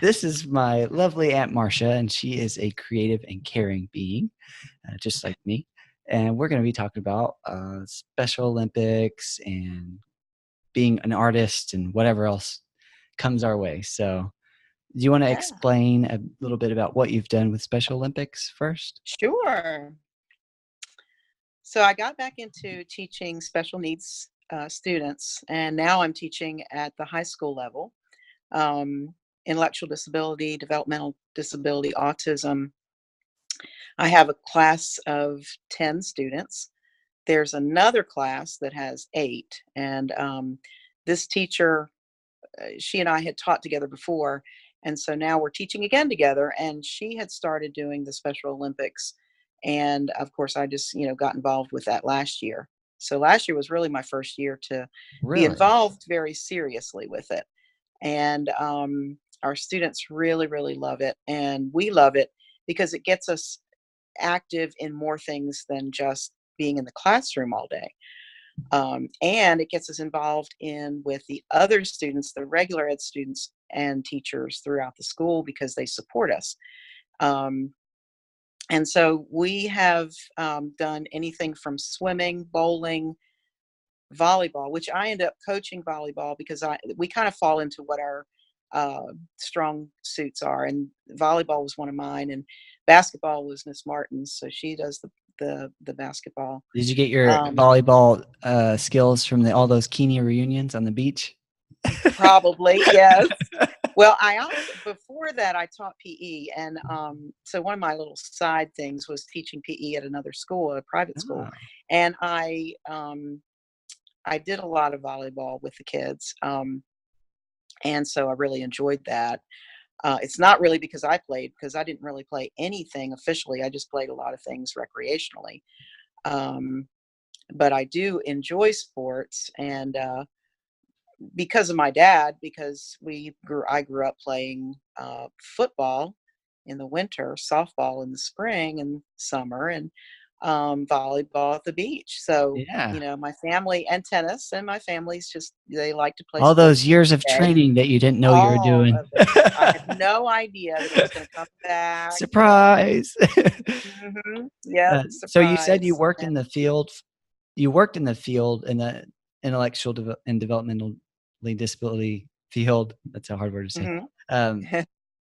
This is my lovely Aunt Marsha, and she is a creative and caring being, just like me. And we're going to be talking about Special Olympics and being an artist and whatever else comes our way. So, do you want to Yeah, explain a little bit about what you've done with Special Olympics first? sure. So I got back into teaching special needs students, and now I'm teaching at the high school level. Intellectual disability, developmental disability, autism. I have a class of 10 students. There's another class that has 8, and this teacher, she and I had taught together before, and so now we're teaching again together. And she had started doing the Special Olympics, and of course, I just got involved with that last year. So last year was really my first year to be Really? involved very seriously with it, and our students really, really love it, and we love it because it gets us active in more things than just being in the classroom all day. And it gets us involved in with the other students, the regular ed students and teachers throughout the school because they support us. Um, and so we have done anything from swimming, bowling, volleyball, which I end up coaching volleyball because we kind of fall into what our strong suits are. And volleyball was one of mine, and basketball was Miss Martin's, so she does the basketball. Did you get your Um, volleyball skills from all those Keeney reunions on the beach? Probably, yes. Well, I also before that I taught PE, and so one of my little side things was teaching PE at another school, a private school, Oh, and I did a lot of volleyball with the kids, and so I really enjoyed that. It's not really because I played, because I didn't really play anything officially. I just played a lot of things recreationally. Um, but I do enjoy sports, and because of my dad, because I grew up playing football in the winter, softball in the spring and summer, and volleyball at the beach. So yeah. my family, and tennis, and my family's just they like to play All sports those during years of the day. training that you didn't know you were All doing. of it. I had no idea that it was going to come back. Surprise. Yep, So you said you surprise. worked in the field. You worked in the field in the intellectual and developmentally disability field. That's a hard word to say. Mhm. Um,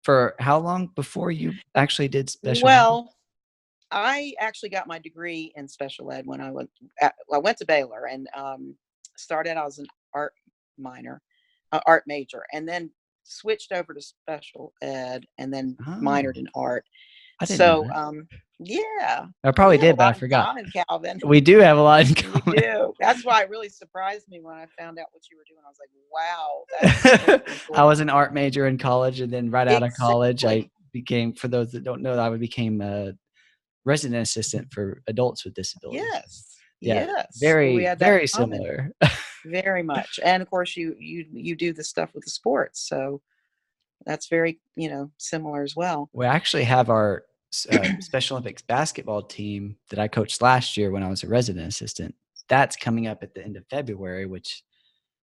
for how long before you actually did Special Olympics? Well, I actually got my degree in special ed when I went to Baylor, and started out as an art minor, art major, and then switched over to special ed, and then Oh, minored in art. I didn't know So that. yeah, I we probably have a did, but I lot in forgot. common, Calvin. We do have a lot in We common. do. That's why it really surprised me when I found out what you were doing. I was like, wow, that's really I cool. was an art major in college, and then right out of college, I Exactly. became, for those that don't know, I became a resident assistant for adults with disabilities. Yes. Yeah, Yes. Well, we very, had that in very common. similar. Very much. And of course you do the stuff with the sports. So that's very, similar as well. We actually have our Special Olympics basketball team that I coached last year when I was a resident assistant. That's coming up at the end of February, which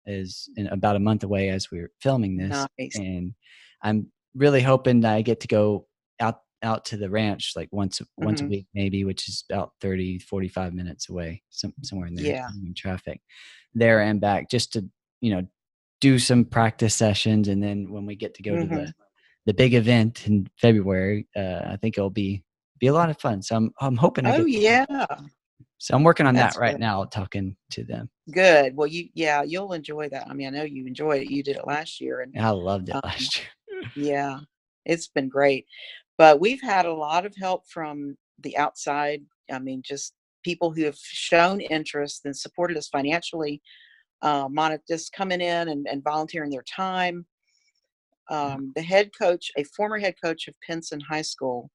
is in about a month away as we're filming this. Nice. And I'm really hoping that I get to go out to the ranch like once a Hmm. week maybe, which is about 30-45 minutes away, somewhere in there, Yeah. depending on traffic, there and back, just to you know do some practice sessions. And then when we get to go to Hmm. the big event in February, I think it'll be a lot of fun. So I'm hoping I Oh get to go. yeah. So I'm working on that That's right good. now, talking to them. Good. Well, you'll enjoy that. I mean, I know you enjoyed it. You did it last year, and And I loved it um, last year. yeah, it's been great. But we've had a lot of help from the outside. I mean, just people who have shown interest and supported us financially, just coming in and volunteering their time. The head coach, a former head coach of Pinson High School,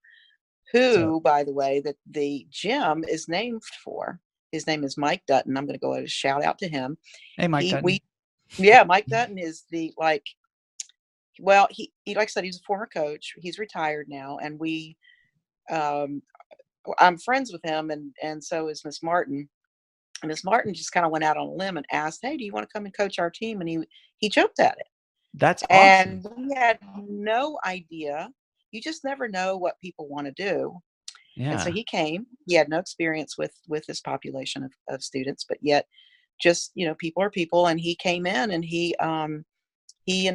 So, who, by the way, that the gym is named for. His name is Mike Dutton. I'm going to go ahead and shout out to him. hey, Mike He, Dutton. we, yeah, Mike Dutton is the like. Well, he like I said, he's a former coach. He's retired now, and um, I'm friends with him, and so is Miss Martin. And Miss Martin just kind of went out on a limb and asked, "Hey, do you want to come and coach our team?" And he jumped at it. That's awesome. And we had no idea. You just never know what people want to do. And so Yeah. he came. He had no experience with this population of students, but yet just, people are people. And he came in, and he and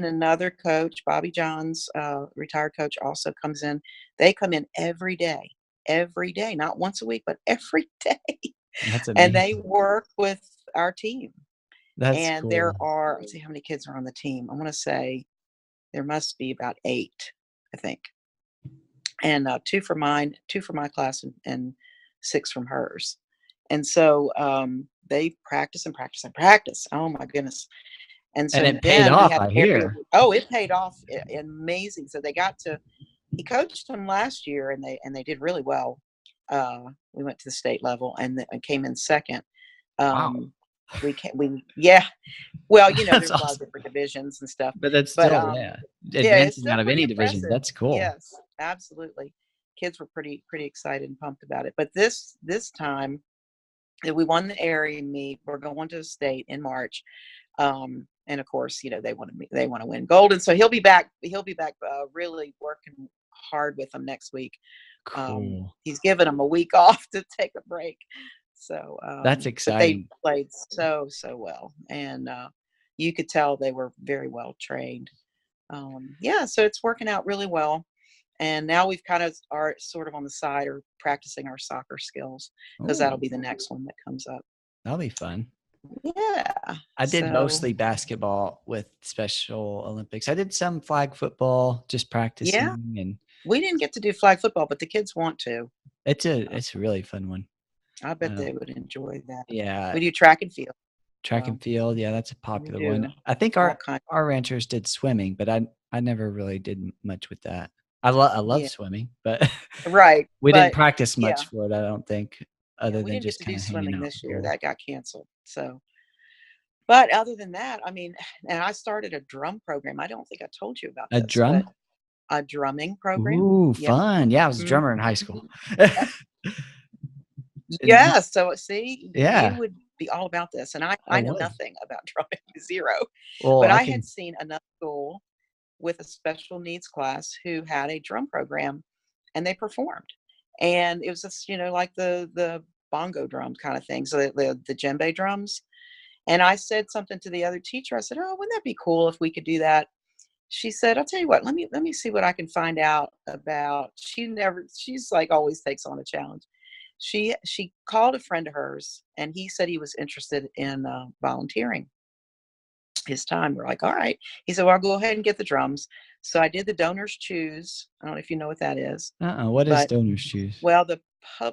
another coach, Bobby Johns, retired coach, also comes in. They come in every day, not once a week, but every day. That's And they amazing. work with our team. That's And there cool. are, let's see how many kids are on the team. I want to say there must be about 8, I think. And 2 for mine, 2 for my class, and 6 from hers. And so they practice and practice and practice. Oh my goodness. And And so it paid then we off, had I area. hear. Oh, it paid off amazing. So they got to. He coached them last year, and they did really well. We went to the state level, and came in second. Wow. We yeah. Well, That's there's a lot of awesome. different divisions and stuff, But that's but still, yeah, yeah, it's advancing still out of pretty any division. impressive. That's cool. Yes, absolutely. Kids were pretty excited and pumped about it. But this time that we won the area meet, we're going to the state in March. And of course, they want to win gold. And so he'll be back. He'll be back, really working hard with them next week. Cool. He's given them a week off to take a break. So, That's but they exciting. played so well, and you could tell they were very well trained. Yeah, so it's working out really well. And now we've kind of are sort of on the side or practicing our soccer skills, because that'll Oh, be the next one that comes up. that'll be fun. Yeah. I did So mostly basketball with Special Olympics. I did some flag football, just yeah, practicing, and we didn't get to do flag football, but the kids want to. Uh, it's a really fun one. I bet Uh, they would enjoy that. yeah, We do track and field. track So and field, yeah, that's a we popular one. do I think all kinds. our ranchers did swimming, but I never really did much with that. I love Yeah, swimming, but right. we didn't But practice yeah, much for it, I don't think, yeah, other we than didn't get just to do kinda hanging swimming out in this the year. pool. That got canceled. So, but other than that, I mean, and I started a drum program. I don't think I told you about A this, but drum? a drumming program. Ooh, Yeah. fun. Yeah, I was a Mhm. drummer in high school. Yep. And you Yeah. So see, you yeah, would be all about this, and I I know was. nothing about drumming, zero. Well, But I I had can seen another school with a special needs class who had a drum program, and they performed. And it was just, like the bongo drum kind of thing. So the djembe drums. And I said something to the other teacher. I said, "Oh, wouldn't that be cool if we could do that?" She said, "I'll tell you what, let me see what I can find out about." She's like always takes on a challenge. She called a friend of hers, and he said he was interested in volunteering his time. We're like, all right. He said, well, I'll go ahead and get the drums. So I did the donors choose. I don't know if you know what that is, what is but donors choose? well, I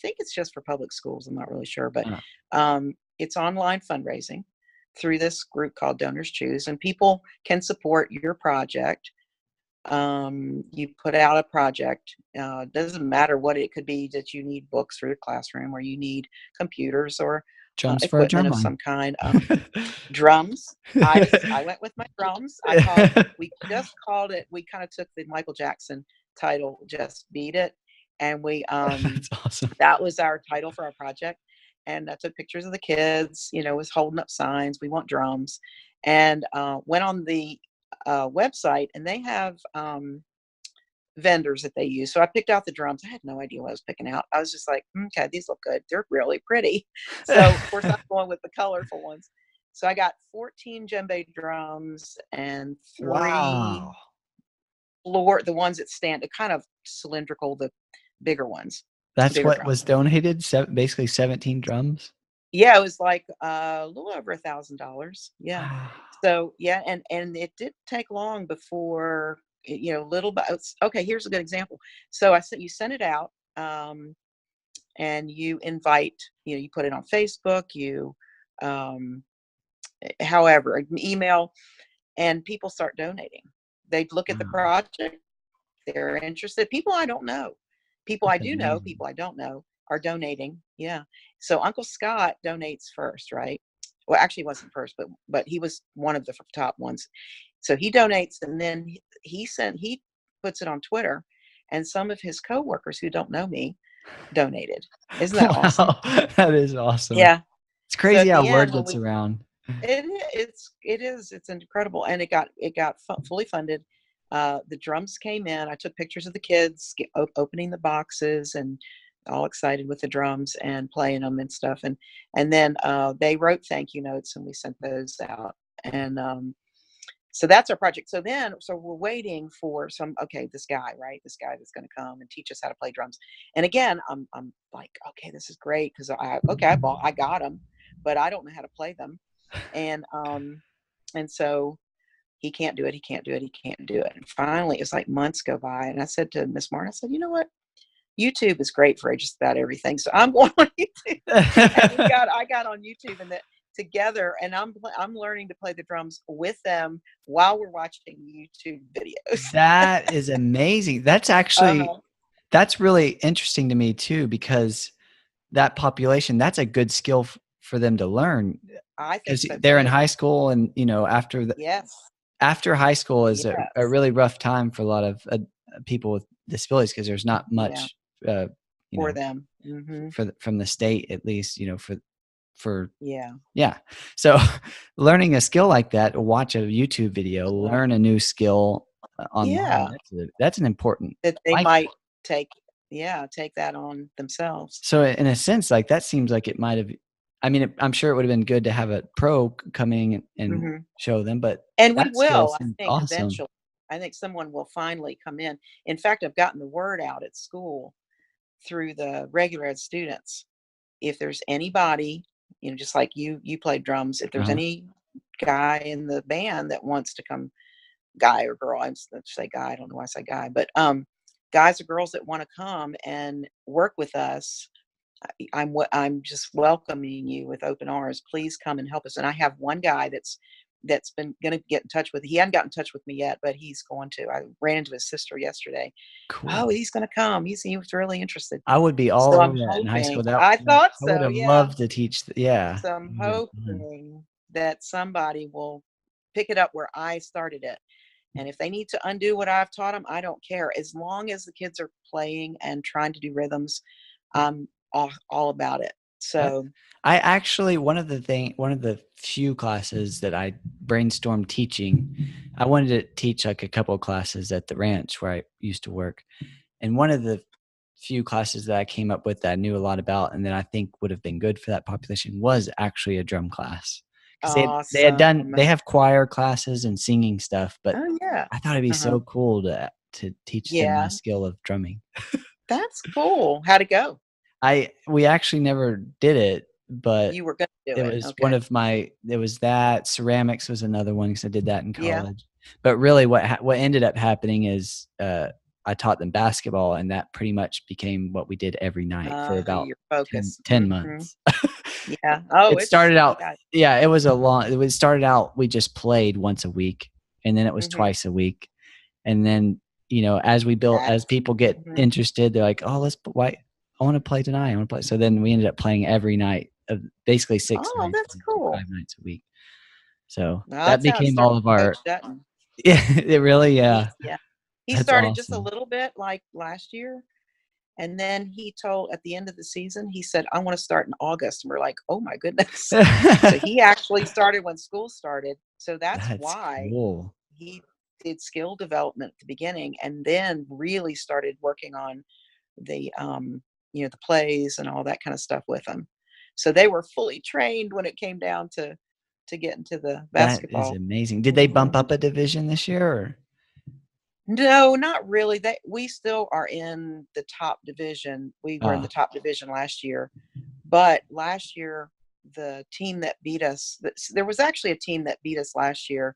think it's just for public schools. I'm not really sure, but Uh, it's online fundraising through this group called Donors Choose, and people can support your project. You put out a project. Doesn't matter what it could be, that you need books for your classroom, or you need computers, or drums for a equipment drum of line. some kind. Drums. I went with my drums. We just called it. We kind of took the Michael Jackson title, "Just Beat It," and That's awesome. that was our title for our project. And I took pictures of the kids. Was holding up signs. We want drums, and went on the website, and they have vendors that they use. So I picked out the drums. I had no idea what I was picking out. I was just like, okay, these look good. They're really pretty. So of course I'm going with the colorful ones. So I got 14 djembe drums and three Wow. the ones that stand, kind of cylindrical, the bigger ones, That's bigger what drums. was donated? Basically 17 drums? Yeah, it was like a little over $1,000. Yeah. Wow. So yeah, and it didn't take long before little but okay. Here's a good example. So I said you send it out, and you invite, you put it on Facebook, um, however, an email, and people start donating. They look at the Wow. project, they're interested. People I don't know, people I That's do know, amazing. people I don't know are donating. Yeah. So Uncle Scott donates first, right? Well, actually, he wasn't first, but he was one of the top ones. So he donates, and then he puts it on Twitter, and some of his coworkers who don't know me donated. Isn't that awesome? Wow. That is awesome. Yeah. It's So crazy at how the word end, when gets we around. It's incredible, and it got fully funded. The drums came in. I took pictures of the kids opening the boxes and all excited with the drums and playing them and stuff. And then they wrote thank you notes and we sent those out. And so that's our project. So we're waiting for this guy, right? This guy that's going to come and teach us how to play drums. And again, I'm like, okay, this is great because I got them, but I don't know how to play them. And so he can't do it. He can't do it. He can't do it. And finally, it's like months go by, and I said to Miss Martin, I said, you know what? YouTube is great for just about everything. So I'm going on YouTube, and I got on YouTube and that together, and I'm learning to play the drums with them while we're watching YouTube videos. That is amazing. That's actually that's really interesting to me too, because that population, that's a good skill for them to learn. I think Because so they're in too. high school, and after high school is Yes. a really rough time for a lot of people with disabilities, because there's not much for them. Mm-hmm. from the state, at least, for yeah. So learning a skill like that, watch a YouTube video, learn a new skill online. That's an important that they life might skill. take that on themselves. So in a sense, like, that seems like it might have, I mean, I'm sure it would have been good to have a pro coming and show them, but and we that skill will, I seems think, awesome. eventually. I think someone will finally come in. In fact, I've gotten the word out at school through the regular ed students. If there's anybody, just like you played drums, if there's any guy in the band that wants to come, guy or girl, let's say guy, I don't know why I say guy, but guys or girls that want to come and work with us, I'm just welcoming you with open arms. Please come and help us. And I have one guy that's been going to get in touch with. He hadn't gotten in touch with me yet, but he's going to. I ran into his sister yesterday. Cool. Oh, he's going to come. He was really interested. I would be all So over I'm that in high school. hoping. I thought I would so. have Yeah. loved to teach. Yeah. So I'm hoping that somebody will pick it up where I started it. And if they need to undo what I've taught them, I don't care. As long as the kids are playing and trying to do rhythms, I'm all about it. So I actually, one of the few classes that I brainstormed teaching, I wanted to teach like a couple of classes at the ranch where I used to work. And one of the few classes that I came up with that I knew a lot about and that I think would have been good for that population was actually a drum class. Because they have choir classes and singing stuff, but I thought it'd be so cool to teach them my skill of drumming. That's cool. How'd it go? We actually never did it, but you were going to do it was one of my, there was that. Ceramics was another one because I did that in college. But really what ended up happening is I taught them basketball, and that pretty much became what we did every night for about 10 months. Yeah. Oh, it started out. Yeah, it was it started out, we just played once a week, and then it was twice a week. And then, as we built, as people get interested, they're like, oh, I want to play tonight. I want to play. So then we ended up playing every night, of basically 6 nights. Oh, that's cool. 5 nights a week. So that became all of our. Yeah, it really, yeah. He started just a little bit like last year. And then he told at the end of the season, he said, I want to start in August. And we're like, oh my goodness. So he actually started when school started. So that's why cool. He did skill development at the beginning, and then really started working on the the plays and all that kind of stuff with them. So they were fully trained when it came down to get into the basketball. That is amazing. Did they bump up a division this year? Or? No, not really. We still are in the top division. We were in the top division last year, but last year the team that beat us, there was actually a team that beat us last year,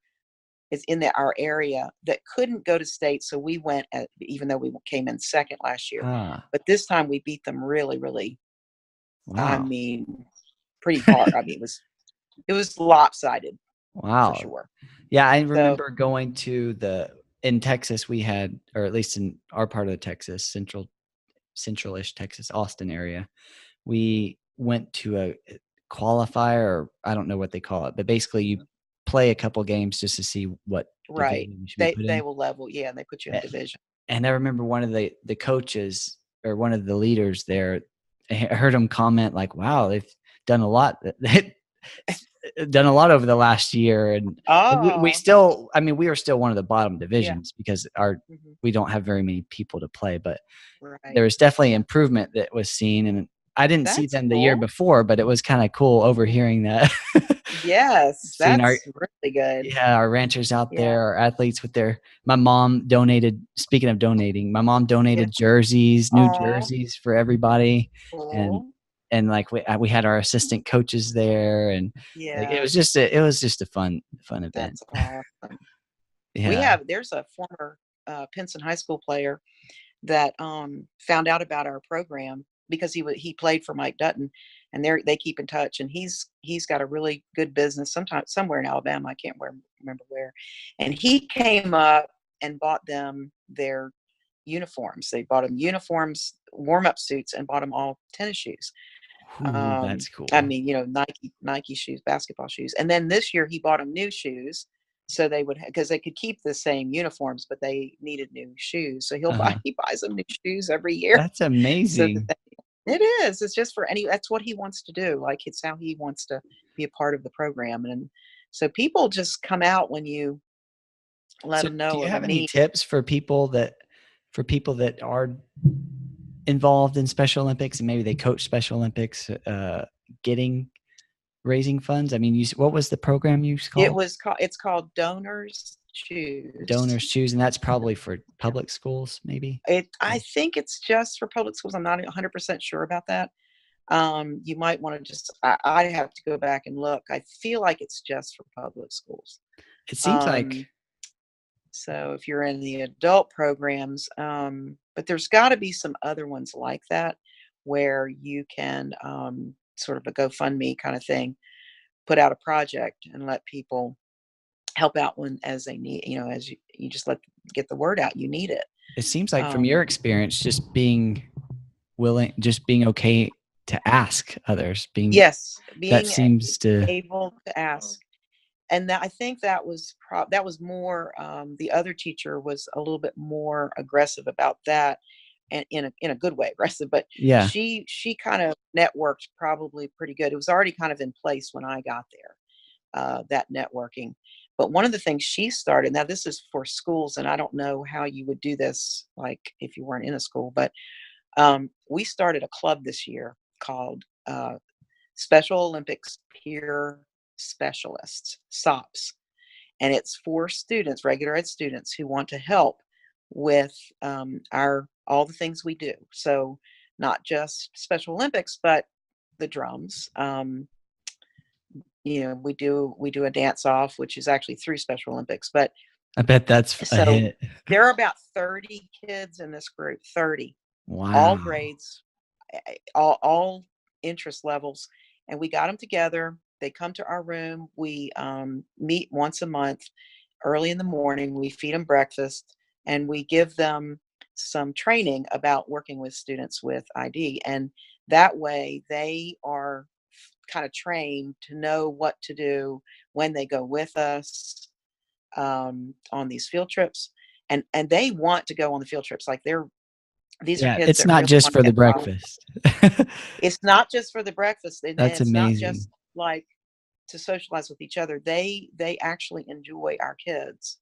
is in our area, that couldn't go to state. So we went, even though we came in second last year, but this time we beat them really, really. Wow. I mean, pretty hard. I mean, it was lopsided. Wow. For sure. Yeah, I remember going to in Texas, we had, or at least in our part of Texas, central-ish Texas, Austin area, we went to a qualifier, or I don't know what they call it, but basically you play a couple games just to see what division you should be put in. They will level, and they put you in division. And I remember one of the coaches, or one of the leaders there, I heard him comment like, wow, they've done a lot. done a lot over the last year, and we Oh, still, I mean, we are still one of the bottom yeah. divisions because Mhm. we don't have very many people to play, but there Right. was definitely Yeah. improvement that was seen, and I didn't see That's them the year cool. before, but it was kind of cool Mhm. overhearing that. Yes, Seeing our that's really good. yeah, our ranchers out Yeah. there, our athletes with their my mom donated, speaking of donating, my mom Yeah. donated jerseys, new Oh, jerseys for everybody, and cool. like we had our assistant coaches there, and like Yeah, it was just a fun event. that's awesome. Yeah. There's a former Pinson High School player that found out about our program because he played for Mike Dutton, and they keep in touch. And he's got a really good business, sometimes somewhere in Alabama. I can't remember where. And he came up and bought them their uniforms. They bought them uniforms, warm up suits, and bought them all tennis shoes. Ooh, that's I cool. mean, Nike shoes, basketball shoes. And then this year he bought them new shoes so they would because they could keep the same uniforms, but they needed new shoes. So Uh-huh. he buys them new shoes every year That's so that amazing. it is. It's just for any that's what he wants to do. Like it's how he wants to be a part of the program. And so people just come out when you let So, them do know you of a have any need. tips for people that are involved in Special Olympics and maybe they coach Special Olympics, getting raising funds? I mean, what was the program you called? It's called Donors Choose. Donors Choose, and that's probably for Yeah. public schools, maybe. I think it's just for public schools. I'm not 100% sure about that. You might want to I have to go back and look. I feel like it's just for public schools. It seems Um, like so if you're in the adult programs, but there's got to be some other ones like that where you can sort of a GoFundMe kind of thing, put out a project and let people help out when as they need, as you just get the word out, you need it. from Um, your experience, just being okay to ask others, being yes, that being seems to able to ask. And I think that was more, the other teacher was a little bit more aggressive about that, and in a good way, aggressive, but yeah. she kind of networked probably pretty good. It was already kind of in place when I got there, that networking. But one of the things she started, now this is for schools, and I don't know how you would do this, like if you weren't in a school, but we started a club this year called Special Olympics Peer Specialists, SOPs. And it's for students, regular ed students who want to help with our all the things we do. So not just Special Olympics, but the drums. We do a dance off, which is actually through Special Olympics. But I bet that's a so hit. there are about 30 kids in this group, 30, all Wow. grades, all interest levels, and we got them together. They come to our room. We meet once a month, early in the morning. We feed them breakfast, and we give them some training about working with students with ID. And that way, they are kind of trained to know what to do when they go with us on these field trips. And they want to go on the field trips. Like these are Yeah, kids it's that not really just want to for the get involved. breakfast. It's not just for the breakfast, and That's it's not amazing. just like to socialize with each other. They actually enjoy our kids.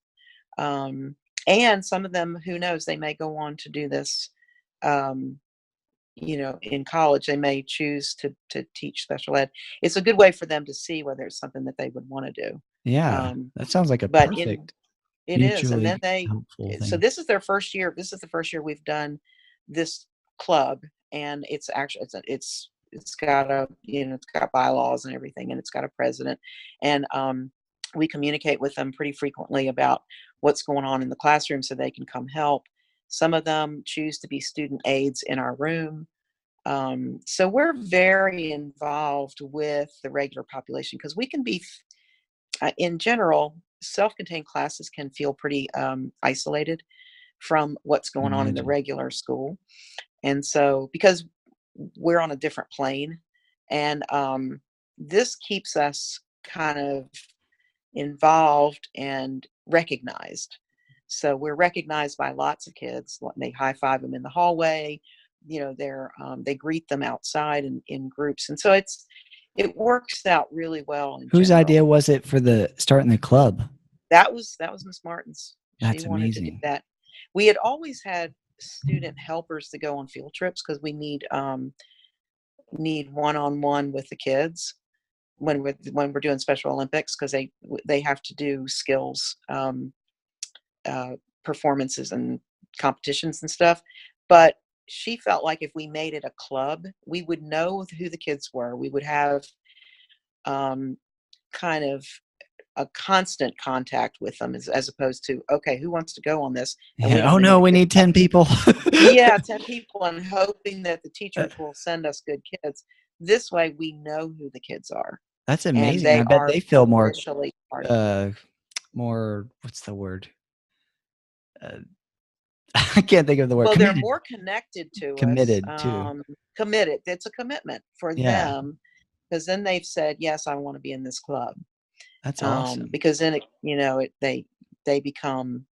Um, and some of them, who knows, they may go on to do this, um, in college. They may choose to teach special ed. It's a good way for them to see whether it's something that they would want to do. Yeah, Um, that sounds like a but in perfect It is, and then mutually helpful so thing. this is their first year. This is the first year we've done this club, and it's actually it's got it's got bylaws and everything, and it's got a president, and we communicate with them pretty frequently about what's going on in the classroom so they can come help. Some of them choose to be student aides in our room. So we're very involved with the regular population because we can be in general, self-contained classes can feel pretty isolated from what's I going on in the imagine. regular school. And so, because we're on a different plane, and this keeps us kind of involved and recognized. So we're recognized by lots of kids. They high five them in the hallway. They greet them outside in groups, and so it works out really well in Whose general. idea was it for the starting the club? That was Miss Martin's. She That's wanted to do amazing. that. We had always had student helpers to go on field trips because we need one-on-one with the kids when we're doing Special Olympics because they have to do skills uh, performances and competitions and stuff. But she felt like if we made it a club, we would know who the kids were. We would have um, kind of a constant contact with them as opposed to, okay, who wants to go on this? And we Yeah. don't Oh know who no, the we kids need are. 10 people. Yeah, 10 people and hoping that the teachers will send us good kids. This way we know who the kids are That's and amazing. I they bet are they feel more, officially part of it. uh, more, what's the word? Uh, I can't think of the word. Well, they're Committed. more connected to us, Committed too. committed. It's a commitment for Yeah. them because then they've said, "Yes, I want to be in this club." That's awesome. Because then they become,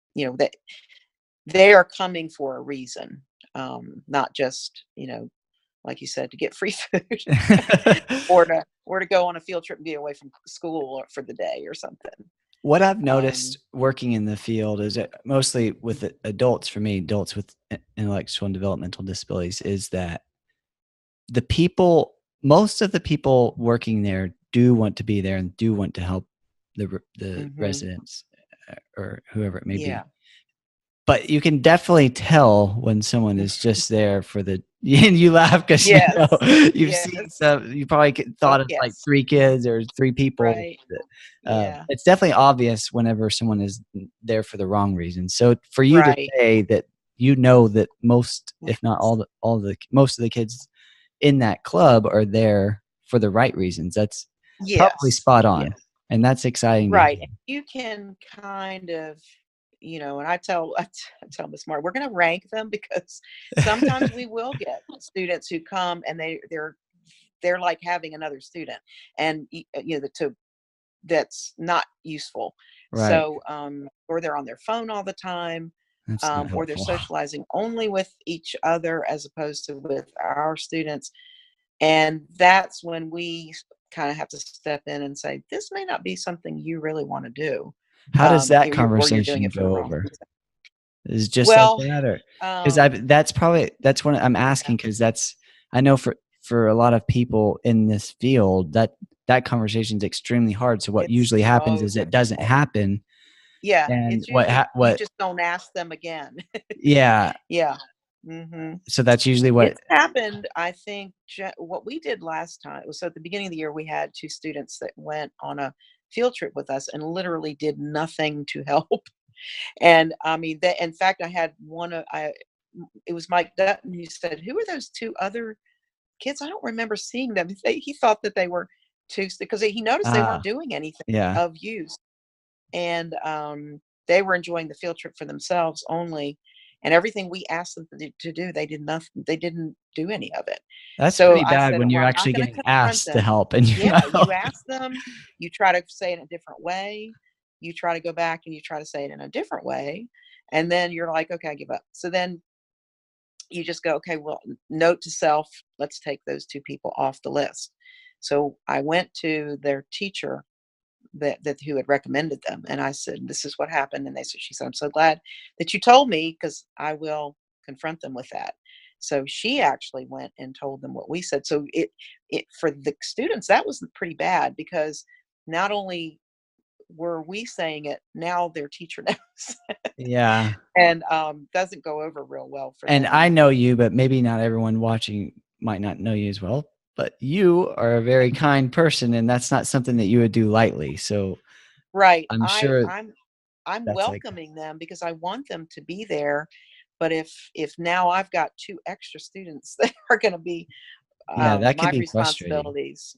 they are coming for a reason, not just, like you said, to get free food or to go on a field trip and be away from school or for the day or something. What I've noticed Um, working in the field is that mostly with adults, for me, adults with intellectual and developmental disabilities, is that the people, most of the people working there do want to be there and do want to help the mhm, residents or whoever it may be. yeah. But you can definitely tell when someone is just there for the and you laugh because Yes. you've Yes. seen some you probably Oh, thought it's like yes. 3 kids or 3 people. Right. Yeah. It's definitely obvious whenever someone is there for the wrong reason. So for you to Right. say that you know that most, if not Yes. all the most of the kids in that club are there for the right reasons, that's probably Yes. spot on, Yes. and that's exciting to Right. hear. And you can kind of, and I tell Miss Mark, we're going to rank them because sometimes we will get students who come and they're like having another student, and that's not useful. Right. So, or they're on their phone all the time, That's not or they're helpful. socializing only with each other as opposed to with our students. And that's when we kind of have to step in and say, this may not be something you really want to do. How does that Or you're doing conversation it for the go wrong over? reason. Is it just like Well, that, or because I um, that's probably that's what I'm yeah, asking because that's I know for a lot of people in this field that that conversation is extremely hard. So what it's usually happens so is it doesn't difficult. happen, Yeah, and it's usually you what just don't ask them again. yeah. Yeah. Hmm. So that's usually what It's happened, I think, what we did last time was, so at the beginning of the year, we had 2 students that went on a field trip with us and literally did nothing to help. And I mean, they in fact, I had one of I it was Mike Dutton. He said, "Who are those 2 other kids? I don't remember seeing them." He thought that they were 2 because he noticed they ah weren't doing anything yeah. of use, and, they were enjoying the field trip for themselves only, and everything we asked them to do, they did nothing. They didn't do any of it. That's So pretty I bad said, when "Well, you're I'm not actually gonna getting confront asked to them." help and you're Yeah, not you helping. ask them, you try to say it in a different way, you try to go back and you try to say it in a different way, and then you're like, "Okay, I give up." So then you just go, "Okay, well, note to self, let's take those 2 people off the list." So I went to their teacher that who had recommended them. And I said, "This is what happened." And she said, "I'm so glad that you told me because I will confront them with that." So she actually went and told them what we said. So it for the students, that was pretty bad because not only were we saying it, now their teacher knows. Yeah. And doesn't go over real well for And I them. know you, but maybe not everyone watching might not know you as well. But you are a very kind person, and that's not something that you would do lightly. So Right. I'm I sure I'm that's like, welcoming them because I want them to be there. But if now I've got 2 extra students that are going to be yeah, that could my be frustrating. responsibilities,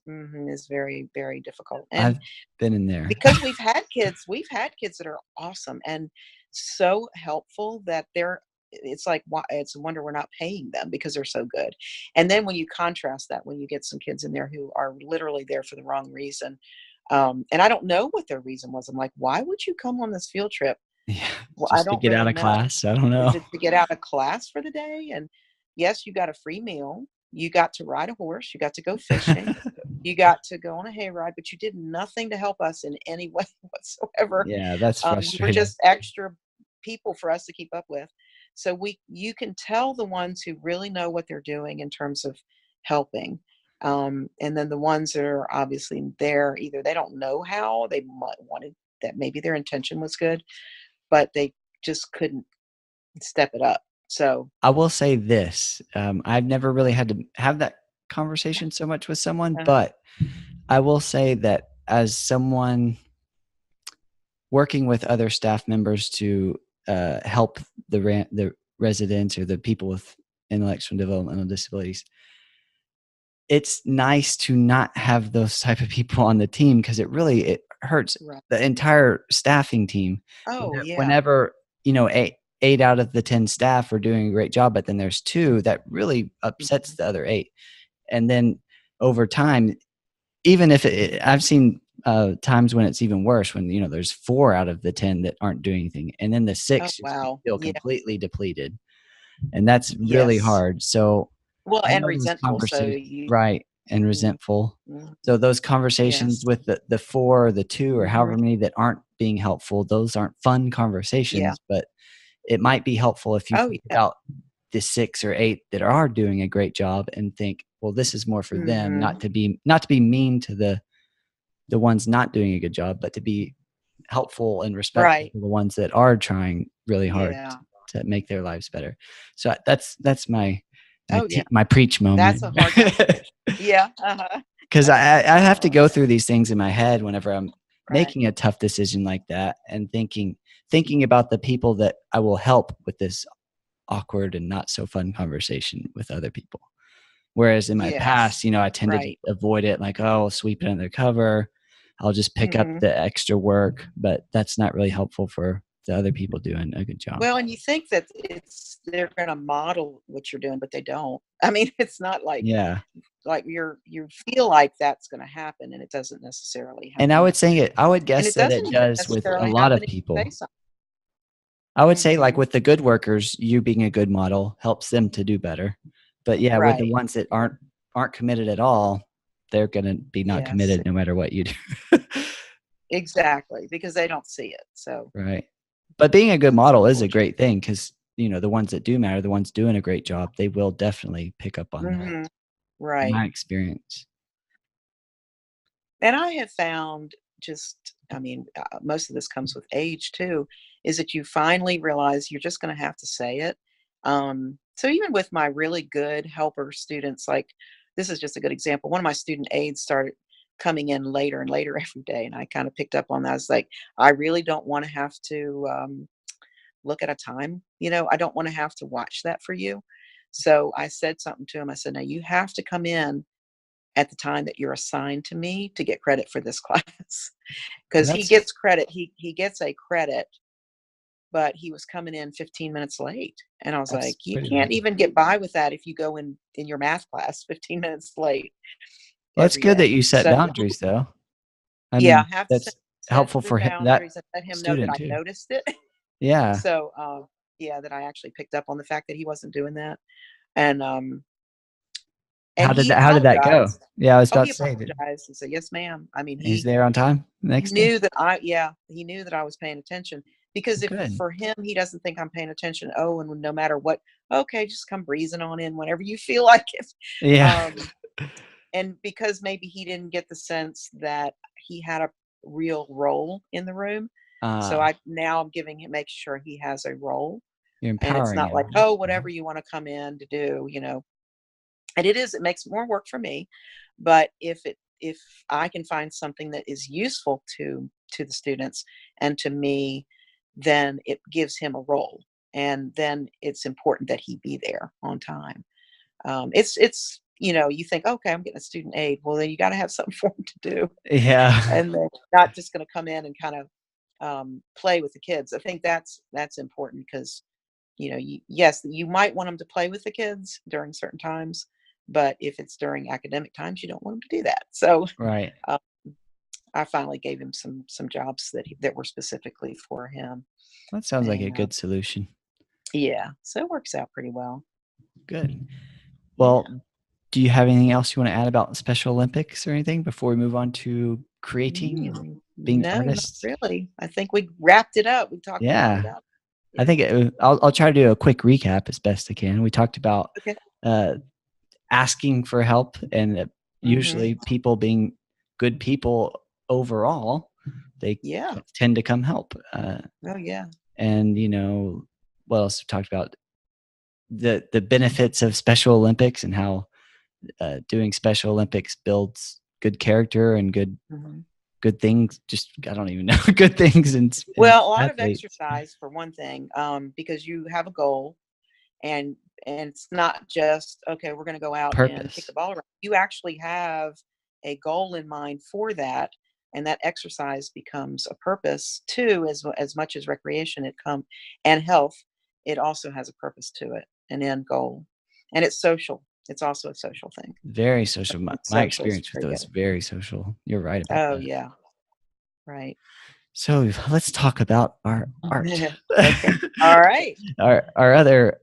is very, very difficult. And I've been in there. because we've had kids that are awesome and so helpful that it's like it's a wonder we're not paying them because they're so good. And then when you contrast that, when you get some kids in there who are literally there for the wrong reason, and I don't know what their reason was. I'm like, why would you come on this field trip? Yeah, Well, I just to don't get out really of know. class. I don't Is know. it to get out of class for the day? And yes, you got a free meal. You got to ride a horse. You got to go fishing. You got to go on a hayride, but you did nothing to help us in any way whatsoever. Yeah, that's You were frustrating. just extra people for us to keep up with. So you can tell the ones who really know what they're doing in terms of helping. And then the ones that are obviously there, either they don't know how, they might wanted that maybe their intention was good, but they just couldn't step it up. So, I will say this, I've never really had to have that conversation so much with someone, uh, but I will say that as someone working with other staff members to help the residents or the people with intellectual and developmental disabilities, it's nice to not have those type of people on the team because it hurts right. the entire staffing team. Oh, yeah. Whenever, eight out of the 10 staff are doing a great job, but then there's two that really upsets Mhm. the other eight. And then over time, even if I've seen times when it's even worse, when there's 4 out of the 10 that aren't doing anything, and then the Oh, 6 just wow. feel Yeah. completely depleted, and that's really Yes. hard. So Well, I and know those resentful. So conversations, you, right, and mhm, resentful. mhm, So those conversations yes. with the 4 or the 2 or Hmm. however many that aren't being helpful, those aren't fun Yeah. conversations, but it might be helpful if you Oh, think yeah. about the 6 or 8 that are doing a great job and think, "Well, this is more for them," Hmm. not to be mean to the ones not doing a good job, but to be helpful and respectful Right. to the ones that are trying really hard Yeah. to make their lives better. So that's Oh, yeah. my preach That's moment. a hard conversation. Yeah. Uh-huh. 'Cause I know. I have to go through these things in my head whenever I'm Right. making a tough decision like that and thinking about the people that I will help with this awkward and not so fun conversation with other people. Whereas in my Yes. past, I tended to Right. avoid it, like, "Oh, I'll sweep it under the cover. I'll just pick up Hmm. the extra work," but that's not really helpful for the other people doing a good job. Well, and you think that they're going to model what you're doing, but they don't. I mean, it's not Yeah, like you feel like that's going to happen, and it doesn't necessarily and happen. I would And guess it that doesn't it even does with a necessarily lot happen of if you say people. something. I would say, like, Hmm. with the good workers, you being a good model helps them to do better. But, yeah, with the Right. ones that aren't committed at all, they're gonna be not Yes. committed no matter what you do. Exactly, because they don't see it. So, Right. But being a good it's model is a unfortunate. great thing because the ones that do matter, the ones doing a great job, they will definitely pick up on that, Hmm. in Right. my experience. And I have found I mean, most of this comes with age too, is that you finally realize you're just going to have to say it. So even with my really good helper students, like this is just a good example. One of my student aides started coming in later and later every day, and I kind of picked up on that. I was like, I really don't want to have to look at a time. I don't want to have to watch that for you. So I said something to him. I said, now you have to come in at the time that you're assigned to me to get credit for this class. Because he That's gets credit. He gets a credit, but he was coming in 15 minutes late. And I was like, that's you pretty can't bad. even get by with that if you go in your math class 15 minutes late Well, it's every good that day. you set So boundaries, though. I yeah, mean, I have to that's set helpful good for that boundaries and let him know that student I too. noticed it. Yeah. So yeah, that I actually picked up on the fact that he wasn't doing that. And he How did that go? apologized. Yeah, I was Oh, about he to say, did apologized and said, "Yes, ma'am." I mean, he's he there on time next day? knew that I yeah, he knew that I was paying attention because if Good. for him, he doesn't think I'm paying attention, oh, and no matter what, okay, just come breezing on in whenever you feel like it. Yeah. Um, and because maybe he didn't get the sense that he had a real role in the room, so Uh, I'm giving him make sure he has a role, you're and it's empowering not like, him. oh, whatever you want to come in to do. And it makes more work for me, but if I can find something that is useful to the students and to me, then it gives him a role, and then it's important that he be there on time. It's you think, okay, I'm getting a student aid, well then you got to have something for him to do, Yeah. and then not just going to come in and kind of play with the kids. I think that's important because yes, you might want them to play with the kids during certain times, but if it's during academic times, you don't want them to do that. So Right. uh, I finally gave him some jobs that were specifically for him, That sounds like a and good solution. yeah, so it works out pretty well. Good. Well, Yeah. do you have anything else you want to add about Special Olympics or anything before we move on to creating and being No, not artists? really. I think we wrapped it up. We talked all Yeah, about I it. think I'll try to do a quick recap as best I can. We talked about Yeah. Okay. uh, asking for help, and Mhm. usually people being good people overall, they Yeah. tend to come help. Oh, yeah. And what else we talked about? The benefits of Special Olympics and how doing Special Olympics builds good character and Mhm. good things. Just I don't even know good things in Well, a lot of athletes. exercise for one thing, because you have a goal, and it's not just, okay, we're going to go out and kick the Purpose. ball around. You actually have a goal in mind for that, and that exercise becomes a purpose too, as much as recreation it come and health. It also has a purpose to it, an end goal, and it's social. It's also a social thing. Very So social. I My, think my social is experience with very those good. very social. You're right about Oh that. yeah, right. So let's talk about our art. Okay. All right. our other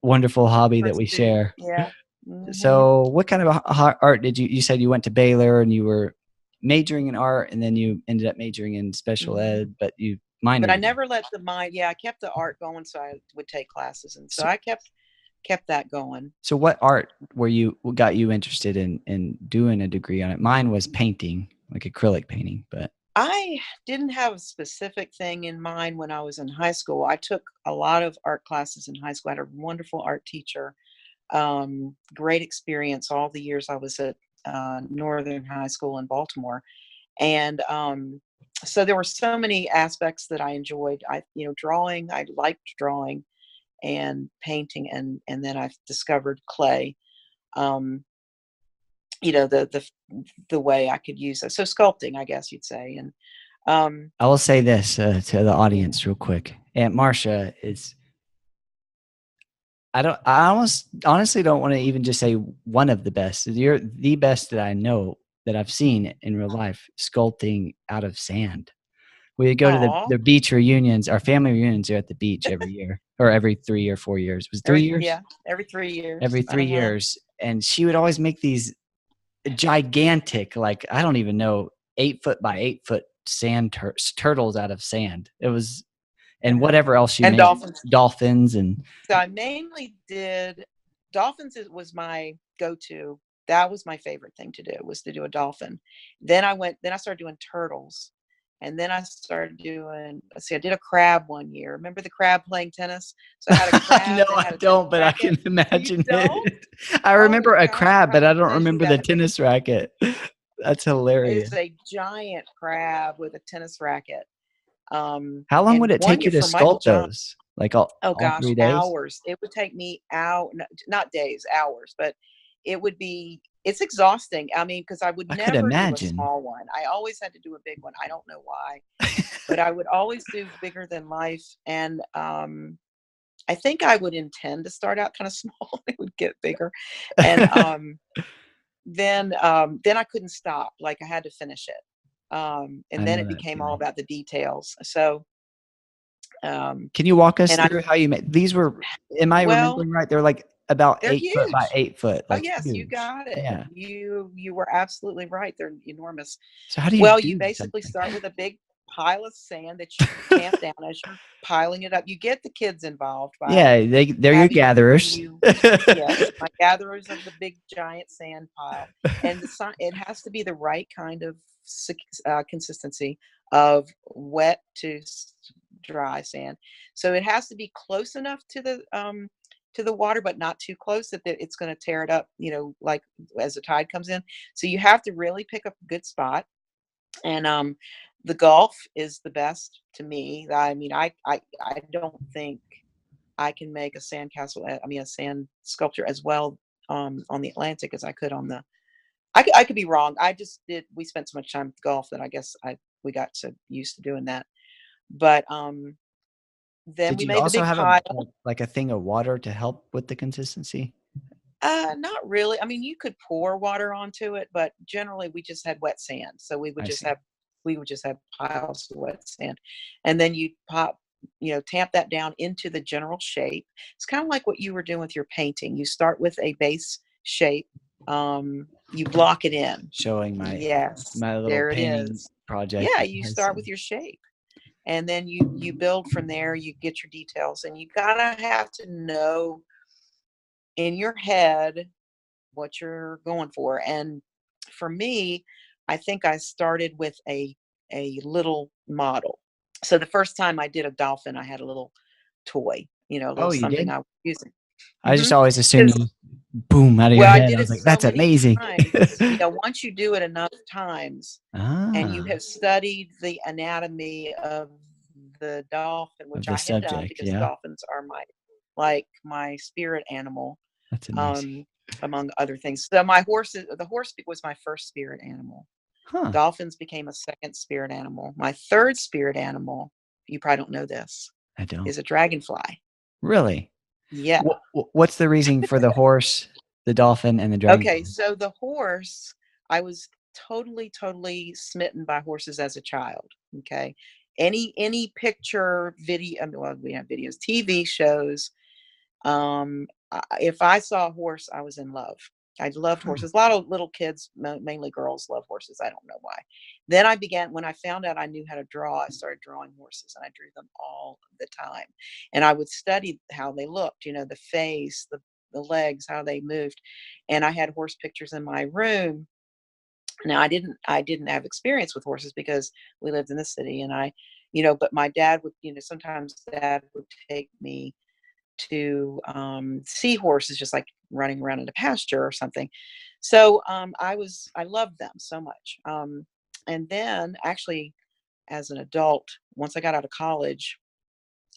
wonderful hobby that we Pursuit. share. Yeah. Hmm. So what kind of art did you said you went to Baylor and you were majoring in art and then you ended up majoring in special Hmm. ed, but you But I minored in. never let the mind. Yeah, I kept the art going, so I would take classes, and so So, I kept that going. so what art what got you interested in doing a degree on it? Mine was painting, like acrylic painting, but I didn't have a specific thing in mind when I was in high school. I took a lot of art classes in high school. I had a wonderful art teacher. Great experience all the years I was at Northern High School in Baltimore, and so there were so many aspects that I enjoyed. Drawing. I liked drawing and painting, and then I've discovered clay. Um, the way I could use it. So sculpting, I guess you'd say, and um, I will say this to the yeah. audience real quick. Aunt Marcia is I almost honestly don't want to even just say one of the best. You're the best that I know that I've seen in real life sculpting out of sand. We go to Aw, the beach reunions. Our family reunions are at the beach every year or every 3 or 4 years. Was it 3 years? every 3 years. Every three Uh-huh. years. And she would always make these gigantic, like, I don't even know, 8 foot by 8 foot sand turtles out of sand. It was, and Uh-huh. whatever else she And made, dolphins. dolphins and So I mainly did dolphins. Was my go-to. That was my favorite thing to do, was to do a dolphin. Then I started doing turtles. And then I started doing, let's see, I did a crab one year. Remember the crab playing tennis? So I had a no, crab that I had a tennis don't, but I racket. can You imagine don't? it. I Oh my remember a gosh, crab, I but I will don't send you remember the that. It's a tennis racket. That's it hilarious. is a giant crab with a tennis racket. How long would And it one take you year to for Michael sculpt John. those? Like all Gosh, 3 days? hours. It would take me out, not days, hours, but it's exhausting. I mean, because I would I could never do a imagine. small one. I always had to do a big one. I don't know why, but I would always do bigger than life. And I think I would intend to start out kind of small. It would get bigger. And then I couldn't stop. Like, I had to finish it. I And then know it that became all feeling. about the details. So, um, Can you walk us and I, through how you made these were am I well, remembering right? They're like about they're 8 foot by huge. 8 foot, Oh, like yes, you huge. got it. Yeah. You were absolutely right. They're enormous. So how do you Well, you do basically something? start with a big pile of sand that you tamp down as you're piling it up. You get the kids involved by Yeah, they're your having gatherers. you. Yes, my gatherers of the big giant sand pile, and it has to be the right kind of consistency of wet to dry sand. So it has to be close enough to the water, but not too close that it's going to tear it up. Like as the tide comes in. So you have to really pick up a good spot, and the Gulf is the best to me. I mean, I don't think I can make a sandcastle. I mean, a sand sculpture as well on the Atlantic as I could on the. I could be wrong. I just did. We spent so much time at the Gulf that I guess we got so used to doing that. But then Did we you made the also big have pile. like a thing of water to help with the consistency? Not really. I mean, you could pour water onto it, but generally we just had wet sand. So I see. we would just have piles of wet sand. And then you tamp that down into the general shape. It's kind of like what you were doing with your painting. You start with a base shape, You block it in. Showing Yes, my little there it painting is. project Yeah, that you has start with your shape, and then you build from there. You get your details, and you gotta have to know in your head what you're going for. And for me, I think I started with a little model. So the first time I did a dolphin, I had a little toy, a little Oh, you something did? I was using. I just Mhm. always assumed 'Cause you boom out of your well, I head. did I was it like, so "That's many amazing." times. Once you do it enough times and you Ah, have studied the anatomy of the dolphin, of which the I had done subject, because yeah. dolphins are my spirit animal, That's amazing. um, among other things. So the horse was my first spirit animal. Huh, Dolphins became a second spirit animal. My third spirit animal, you probably don't know this, I don't. is a dragonfly. Really? Yeah. What's the reason for the horse, the dolphin, and the Okay, dragonfly? so the horse, I was totally, totally smitten by horses as a child. Okay. Any picture, video, well, we have videos, TV shows. If I saw a horse, I was in love. I loved Huh. horses. A lot of little kids, mainly girls, love horses. I don't know why. Then when I found out I knew how to draw, I started drawing horses and I drew them all the time. And I would study how they looked, the face, the legs, how they moved. And I had horse pictures in my room. Now I didn't have experience with horses because we lived in the city and but my dad would, sometimes dad would take me to see horses just like running around in a pasture or something. So I loved them so much. And then actually as an adult, once I got out of college,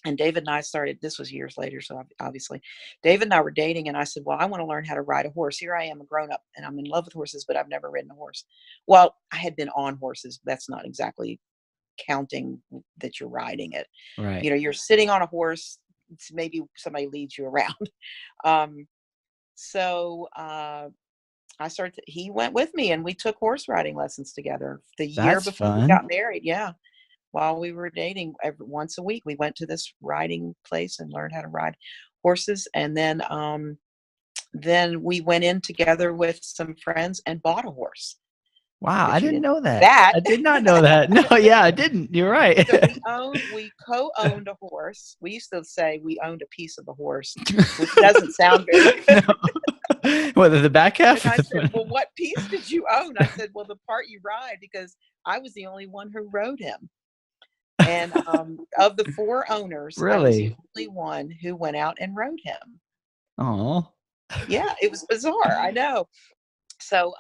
and David and I started, this was years later, so obviously, David and I were dating, and I said, well, I want to learn how to ride a horse. Here I am, a grown up, and I'm in love with horses, but I've never ridden a horse. Well, I had been on horses. That's not exactly counting that you're riding it. Right. You're sitting on a horse, maybe somebody leads you around. Um, so he went with me and we took horse riding lessons together the year That's before we fun. got married. Yeah. While we were dating, once a week, we went to this riding place and learned how to ride horses. And then we went in together with some friends and bought a horse. Wow, I But you didn't didn't know know that. that. I did not know that. No, yeah, I didn't. You're right. So we co-owned a horse. We used to say we owned a piece of the horse, which doesn't sound very No. good. Whether the back And half or I the said, front? "Well, what piece did you own?" I said, "Well, the part you ride," because I was the only one who rode him. And of the four owners, I was the Really? only one who went out and rode him. Oh, Yeah, it was bizarre. I know. So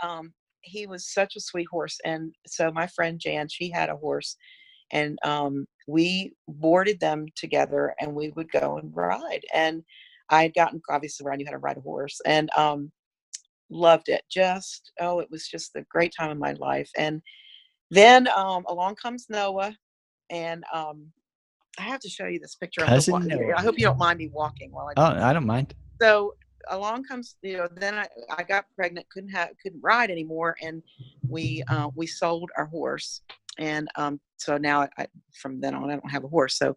he was such a sweet horse. And so my friend Jan, she had a horse, and we boarded them together and we would go and ride. And I had gotten, obviously, where I knew how to ride a horse and loved it. It was just a great time in my life. And then along comes Noah, and I have to show you this picture of cousin Noah. I hope you don't mind me walking while I Oh, do I this. don't mind. So along comes, then I got pregnant, couldn't ride anymore, and we sold our horse, and so now from then on I don't have a horse. So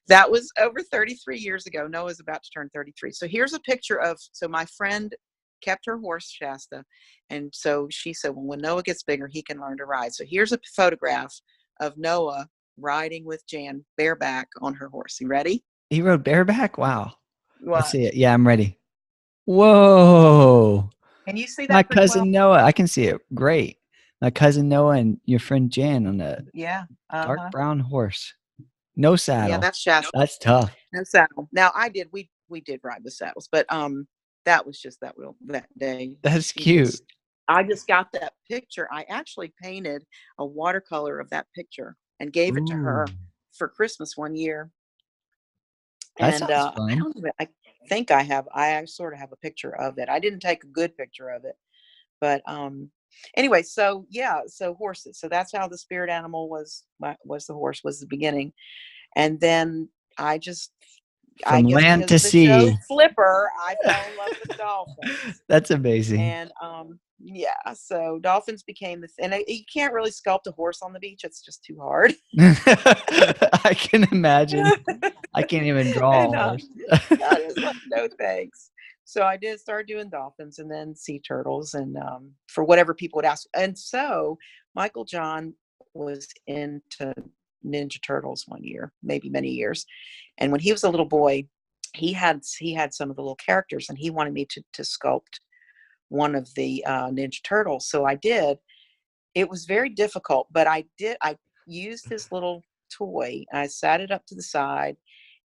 that was over 33 years ago. Noah's about to turn 33. So here's a picture so my friend kept her horse Shasta, and so she said, well, when Noah gets bigger, he can learn to ride. So here's a photograph of Noah riding with Jan bareback on her horse. You ready? He rode bareback? Wow. Let's see it. Watch. Yeah, I'm ready. Whoa. Can you see My that pretty well? cousin Noah. I can see it. Great. My cousin Noah and your friend Jan on a Yeah. dark Uh-huh. brown horse. No Yeah, saddle. that's Shasta. That's tough. No saddle. Now we did ride with saddles, but that was just that day. That's cute. I just got that picture. I actually painted a watercolor of that picture and gave it to Ooh, her for Christmas one year. that And sounds I fun. don't even I sort of have a picture of it. I didn't take a good picture of it, but anyway, so yeah, so horses. So that's how the spirit animal was the horse, was the beginning. And then I just I From guess land because to of the show sea. Flipper, I fell in love with dolphins. That's amazing. And yeah, so dolphins became and you can't really sculpt a horse on the beach. It's just too hard. I can imagine. I can't even draw And a horse. I was like, no thanks. So I did start doing dolphins and then sea turtles and for whatever people would ask. And so Michael John was into Ninja Turtles one year, maybe many years. And when he was a little boy, he had some of the little characters, and he wanted me to sculpt one of the Ninja Turtles. So I did. It was very difficult, but I did. I used his little toy. I sat it up to the side,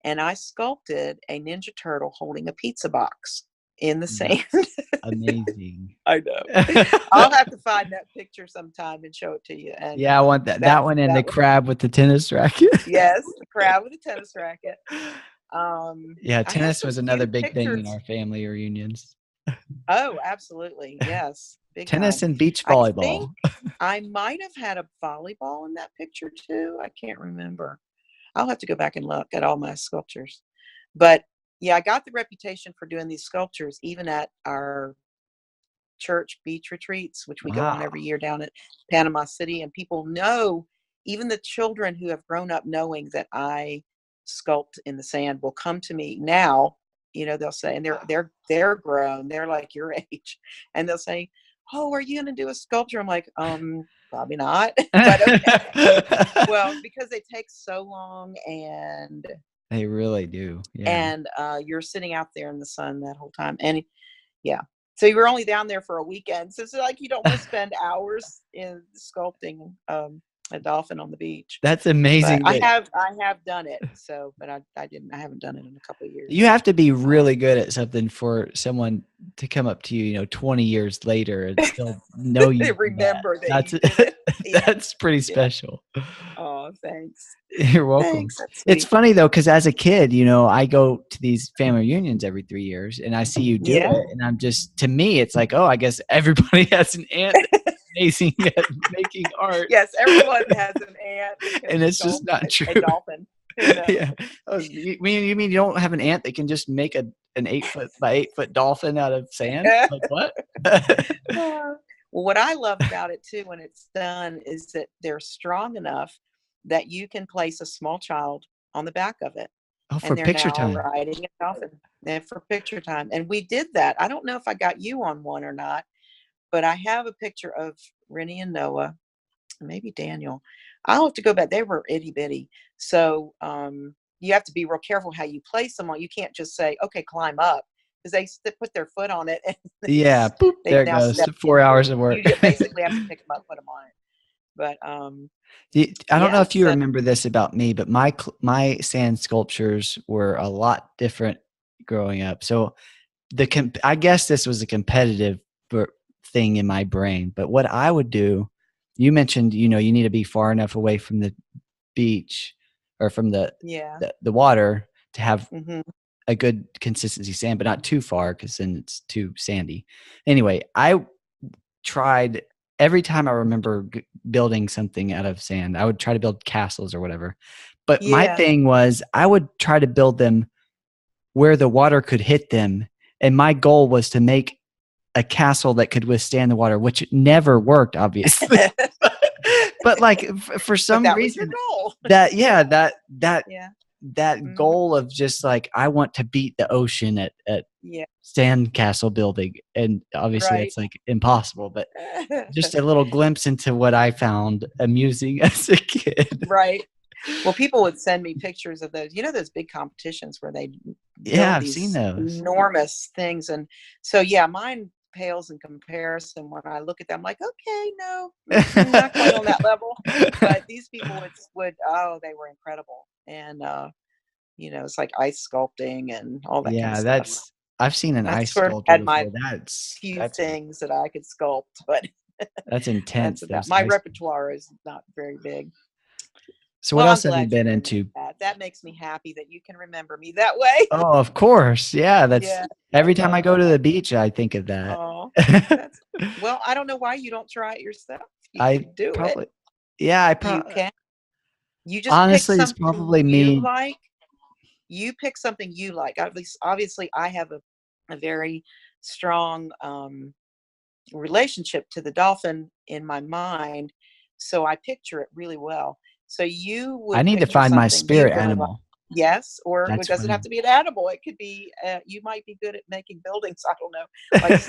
and I sculpted a Ninja Turtle holding a pizza box in the sand. That's amazing. I know. I'll have to find that picture sometime and show it to you. And Yeah, I want that. That one and the that was, crab with the tennis racket. yes, the crab with a tennis racket. Yeah, I have tennis some was another cute big thing in pictures. our family reunions. Oh, absolutely. Yes. Big time. Tennis and beach I think volleyball. I might have had a volleyball in that picture too. I can't remember. I'll have to go back and look at all my sculptures. But yeah, I got the reputation for doing these sculptures even at our church beach retreats, which we go on Wow. every year down at Panama City. And people know, even the children who have grown up knowing that I sculpt in the sand will come to me now. They'll say, and they're grown, they're like your age, and they'll say, "Oh, are you going to do a sculpture?" I'm like, probably not, but okay. Well, because they take so long, and They really do. Yeah. you're sitting out there in the sun that whole time, and yeah. So you were only down there for a weekend. So it's like you don't want to spend hours in sculpting a dolphin on the beach. That's But amazing that I have done it. So, but I haven't done it in a couple of years. you have to be really good at something for someone to come up to you, 20 years later and still know you. Remember that That's you did it. Yeah. that's pretty Yeah. special. Oh, thanks. You're welcome. Thanks. That's It's sweet. funny though, because as a kid, I go to these family reunions every 3 years, and I see you do Yeah. it, and I'm just to me, it's like, oh, I guess everybody has an aunt that's amazing at making art, Yes, everyone has an aunt who can and it's just sculpt not a true. dolphin. Who knows? Yeah. Oh, you mean you don't have an aunt that can just make an 8 foot by 8 foot dolphin out of sand? Like what? Well, what I love about it too when it's done is that they're strong enough that you can place a small child on the back of it, Oh, and for they're picture now time. riding a dolphin and for picture time. And we did that. I don't know if I got you on one or not, but I have a picture of Rennie and Noah, maybe Daniel. I'll have to go back. They were itty bitty. So you have to be real careful how you place them on. You can't just say, okay, climb up, because they put their foot on it and Yeah, boop, there they've it now goes. stepped 4 into it. hours of work. You just basically have to pick them up, put them on it. But I don't know yeah, if you so remember this about me, but my sand sculptures were a lot different growing up. So I guess this was a competitive thing in my brain, but what I would do, you mentioned, you need to be far enough away from the beach or from the yeah. the water to have Hmm. a good consistency sand, but not too far because then it's too sandy. Anyway, I tried every time I remember building something out of sand, I would try to build castles or whatever. But my Yeah. thing was I would try to build them where the water could hit them. And my goal was to make a castle that could withstand the water, which never worked, obviously. But like for But some that was your reason, goal. Yeah. that Hmm. goal of just like I want to beat the ocean at Yeah. sandcastle building, and obviously Right. that's like impossible. But just a little glimpse into what I found amusing as a kid. Right. Well, people would send me pictures of those, those big competitions where they Yeah, build I've seen these those. enormous things. And so, yeah, mine pales in comparison. When I look at them, like, okay, no, not quite on that level. But these people oh, they were incredible. And, it's like ice sculpting and all that kind of Yeah, stuff. I've seen an I ice sort of sculpture had my before. That's few that's things that I could sculpt, but that's that's intense. about Those my ice. repertoire is not very big. So what Well, I'm else have you glad you been remember into? that. That makes me happy that you can remember me that way. Oh, of course. Yeah, that's Yeah, I every time I love go to that. the beach, I think of that. Oh, that's well, I don't know why you don't try it yourself. You I could do it. probably, yeah, You can. You just pick honestly, it's something probably you me. like. You pick something you like. Obviously, I have a very strong relationship to the dolphin in my mind, so I picture it really well. So you I would need to picture find my something you spirit really like. animal. Yes, or it That's doesn't have funny. to be an animal. It could be, you might be good at making buildings. I don't know. Like,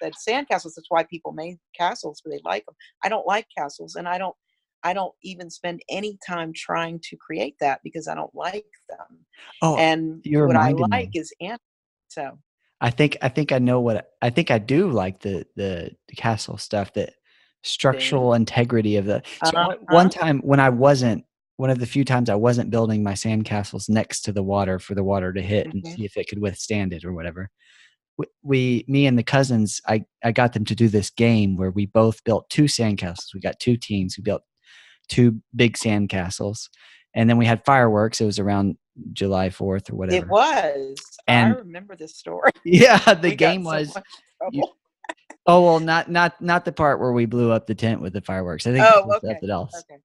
that sandcastles. That's why people made castles, but they like them. I don't like castles, and I don't even spend any time trying to create that because I don't like them. Oh, And you what I reminded like me. is ant. So, I think I know I think I do like the castle stuff, the see, structural integrity of the so one uh-huh. time when I wasn't one of the few times I wasn't building my sandcastles next to the water for the water to hit and Mhm. see if it could withstand it or whatever. Me and the cousins, I got them to do this game where we both built 2 sandcastles. We got 2 teams. We built 2 big sandcastles, and then we had fireworks. It was around July 4th or It whatever. was. I And remember this story. yeah, the We got game so was much you trouble. oh, well, not the part where we blew up the tent with the fireworks. I think that Oh, was okay. something else. Okay.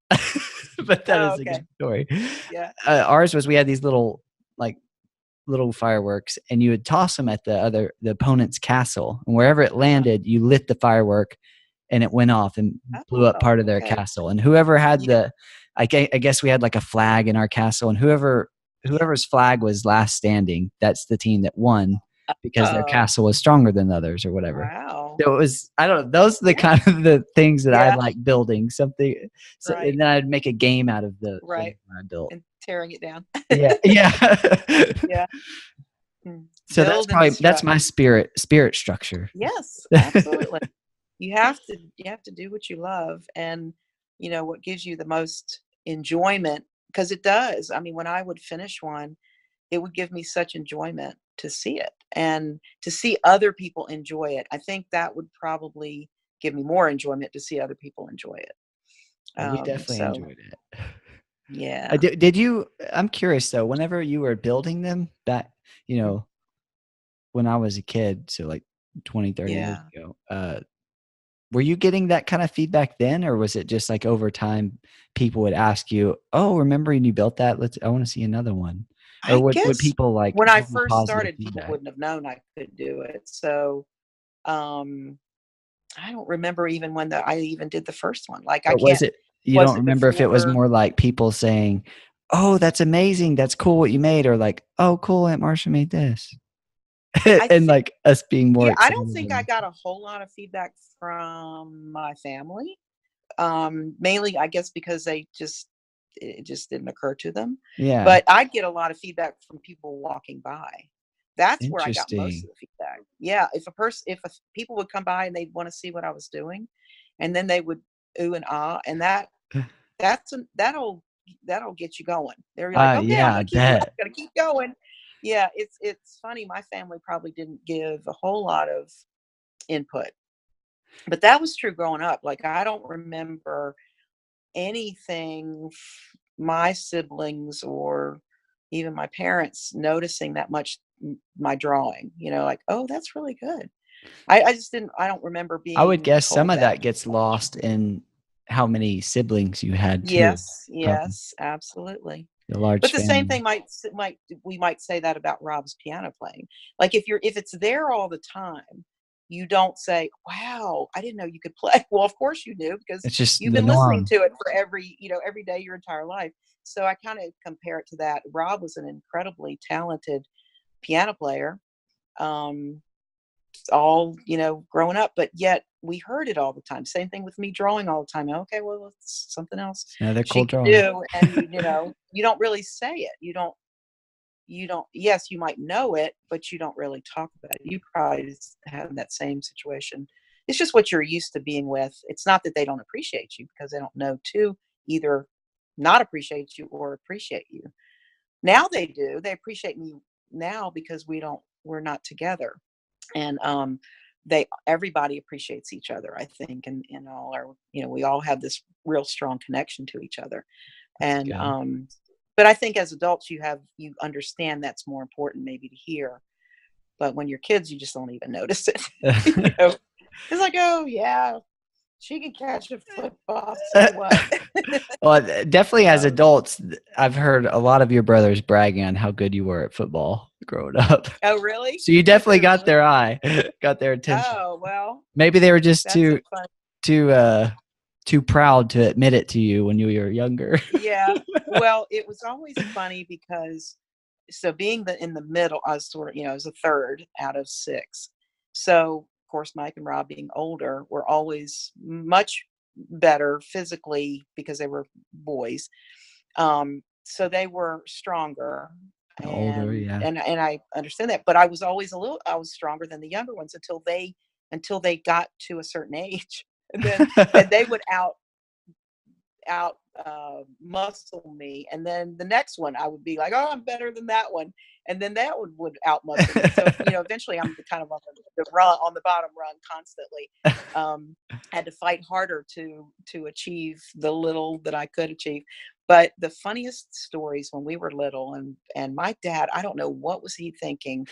But that Oh, is a okay. good story. Yeah. Ours was we had these little, like, little fireworks, and you would toss them at the opponent's castle, and wherever it Uh-huh. landed, you lit the firework, and it went off and blew up Oh, part of their okay. castle. And whoever had Yeah. I guess we had like a flag in our castle, and Yeah. whoever's flag was last standing, that's the team that won because their Oh, castle was stronger than others or whatever. wow. So it was, I don't know, those are the Yeah. kind of the things that I Yeah. like building something. So, Right. and then I'd make a game out of the Right. whatever I built. And tearing it down. Yeah, yeah. Yeah. Mm. So Build and that's destruct. my spirit structure. Yes, absolutely. You have to do what you love, and what gives you the most enjoyment, because it does. I mean, when I would finish one, it would give me such enjoyment to see it and to see other people enjoy it. I think that would probably give me more enjoyment to see other people enjoy it. Well, we definitely So enjoyed it. yeah. Did you? I'm curious though. Whenever you were building them, you Mm, know, when I was a kid, so like 20, 30 years yeah. ago, were you getting that kind of feedback then, or was it just like over time, people would ask you, "Oh, remember when you built that? I want to see another one," or I would guess people like when I give you first positive started, people feedback? wouldn't have known I could do it. So, um, I don't remember even when I even did the first one. Like, I But was can't. it? You Was don't it remember if it was before? more like people saying, "Oh, that's amazing. That's cool what you made," or like, "Oh, cool, Aunt Marsha made this," I and think. like us being more Yeah, I excited don't think I than got a whole lot of feedback from my family. Mainly, I guess because it just didn't occur to them. yeah, But I get a lot of feedback from people walking by. That's where I got most interesting. of the feedback. Yeah, people would come by and they'd want to see what I was doing, and then they would ooh and ah, and that'll get you going. They're like, okay, I'm Yeah, I gonna keep bet. gonna keep going. Yeah, it's funny. My family probably didn't give a whole lot of input, but that was true growing up. Like, I don't remember anything, my siblings or even my parents noticing that much my drawing. Like, oh, that's really good. I just didn't. I don't remember I would being guess some told of that that gets much. lost in how many siblings you had too, Yes, probably yes, absolutely. a But large the same family. thing might we might say that about Rob's piano playing. Like, if it's there all the time, you don't say, "Wow, I didn't know you could play." Well, of course you knew, because It's just you've the been listening norm. to it for every day your entire life. So I kind of compare it to that. Rob was an incredibly talented piano player. Um, all growing up, but yet we heard it all the time. Same thing with me drawing all the time. Okay, well, it's something else It's another she cool can drawing. do, and you don't really say it. You don't. Yes, you might know it, but you don't really talk about it. You probably just have that same situation. It's just what you're used to being with. It's not that they don't appreciate you, because they don't know to either not appreciate you or appreciate you. Now they do. They appreciate me now because we're not together. And they everybody appreciates each other, I think, and in all our, we all have this real strong connection to each other. That's And good. but I think as adults, you understand that's more important maybe to hear. But when you're kids, you just don't even notice it. you know it's like, oh yeah, she can catch a football, so what? Well, definitely as um, adults, I've heard a lot of your brothers bragging on how good you were at football growing up. oh really? So you Did definitely they got really? their eye, got their attention. Oh well, Maybe they were just that's a too fun. too too proud to admit it to you when you were younger. Yeah. Well, it was always funny because so being in the middle, I was sort of, I was a third out of six. So of course, Mike and Rob being older were always much better physically because they were boys. So they were stronger, Older, and yeah. and I understand that. But I was always I was stronger than the younger ones until they got to a certain age, and then they would out muscle me, and then the next one I would be like, oh, I'm better than that one, and then that one would out muscle me. So eventually I'm kind of on the run, on the bottom run constantly. Had to fight harder to achieve the little that I could achieve. But the funniest stories when we were little, and my dad, I don't know what was he thinking,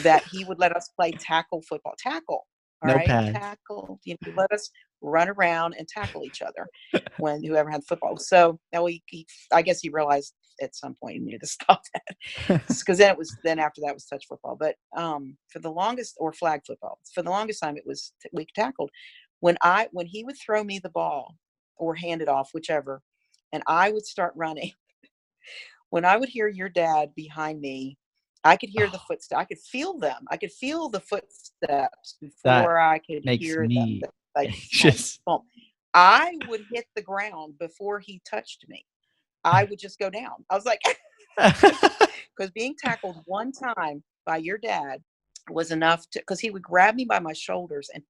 that he would let us play tackle football. Tackle, all No right, pads. tackle. Let us run around and tackle each other when whoever had football. So now I guess he realized at some point he needed to stop that, because then after that was touch football. But for the longest, or flag football, for the longest time it was we tackled. When he would throw me the ball or hand it off, whichever, and I would start running. When I would hear your dad behind me, I could hear the Oh, footsteps. I could feel them. I could feel the footsteps that before I could makes heir them. me Like thump, anxious. thump. I would hit the ground before he touched me. I would just go down. I was like, because being tackled one time by your dad was enough to, because he would grab me by my shoulders and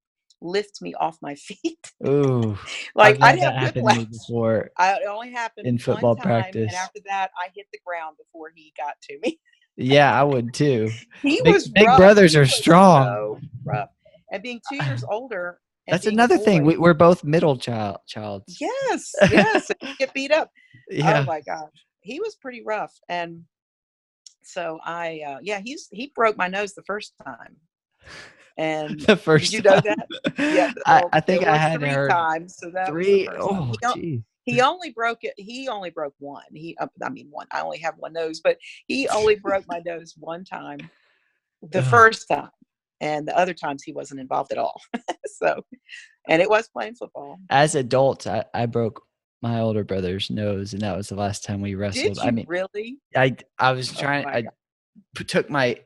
lift me off my feet. Ooh, Like I've I'd had that have happen to whiplash. me before It only happened in one football time, and practice. after that, I hit the ground before he got to me. Yeah, I would too. He Big was big rough. brothers He are was strong. so rough. And being 2 years older and That's being a another thing. boy, We're both middle childs. yes, yes, and get beat up. Oh Yeah, my gosh, he was pretty rough. And so yeah, he broke my nose the first time. And the did you first know time. that? Yeah. Well, I there think I were had three heard times, so that was the three. first time. Oh, gee. He only broke it. He only broke one. I mean, one. I only have one nose, but he only broke my nose one time, the Ugh. first time, and the other times he wasn't involved at all. So, and it was playing football. As adults, I broke my older brother's nose, and that was the last time we wrestled. Did I you mean, really? I was Oh trying. my I god! took my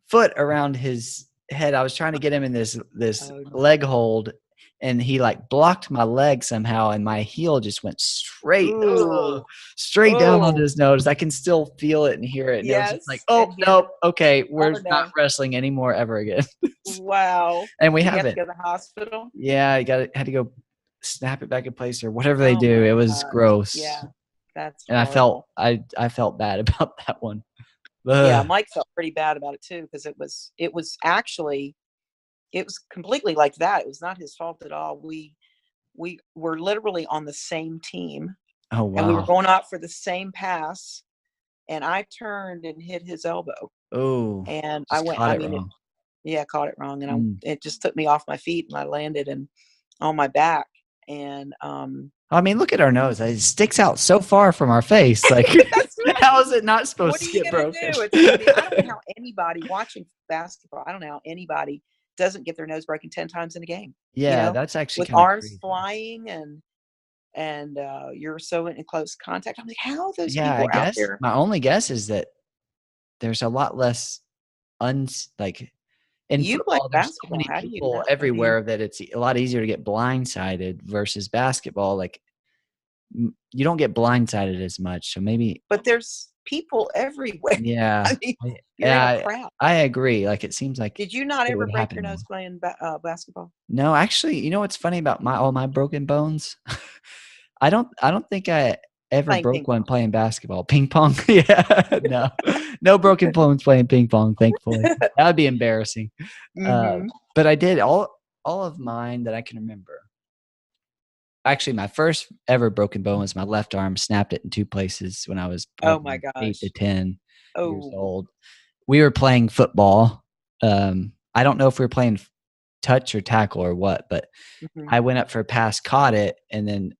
foot around his head. I was trying to get him in this Oh no! leg hold, and he like blocked my leg somehow, and my heel just went Ooh! straight down onto Oh his nose. I can still feel it and hear it, and it was just like, yes, oh and hear nope, the. okay, Oh we're not no! wrestling anymore ever again. Wow! And we Did you have to haven't. go to the hospital? Yeah, I had to go snap it back in place or whatever they Oh do. my It was gosh! gross, Yeah, that's and horrible. I felt bad about that one. Yeah, Ugh. Mike felt pretty bad about it too, because it was actually, it was completely like that. It was not his fault at all. We were literally on the same team, Oh and we were wow. going out for the same pass, and I turned and hit his elbow, Oh, and I just went. caught I it mean, wrong. yeah, caught it wrong, and Mm. it just took me off my feet, and I landed and on my back, and I mean, look at our nose. It sticks out so far from our face. Like, that's right. how is it not What supposed are to you get gonna broken? do? I mean, I don't know how anybody watching basketball. I don't know how anybody doesn't get their nose broken 10 times in a game. You Yeah, know, that's actually with kind of arms crazy. flying, and you're so in close contact. I'm like, how those Yeah, I people out guess there? my only guess is that there's a lot less like in You play football, there's so basketball. many How do you people know? I mean, everywhere that it's a lot easier to get blindsided versus basketball. Like, you don't get blindsided as much. So maybe, but there's people everywhere. yeah, I mean, I, you're in a yeah, crowd. I agree. Like, it seems like Did you not it ever would break your happen nose more. playing basketball? No, actually, you know what's funny about all my broken bones? I don't think I ever Playing ping broke one pong. playing basketball. Ping pong? Yeah, no. No broken bones playing ping pong, thankfully. That would be embarrassing. Uh, Hmm. but I did all of mine that I can remember. Actually, my first ever broken bone was my left arm. Snapped it in two places when I was Oh my probably 8 to gosh. 10 years Oh. old. We were playing football. I don't know if we were playing touch or tackle or what, but Hmm. I went up for a pass, caught it, and then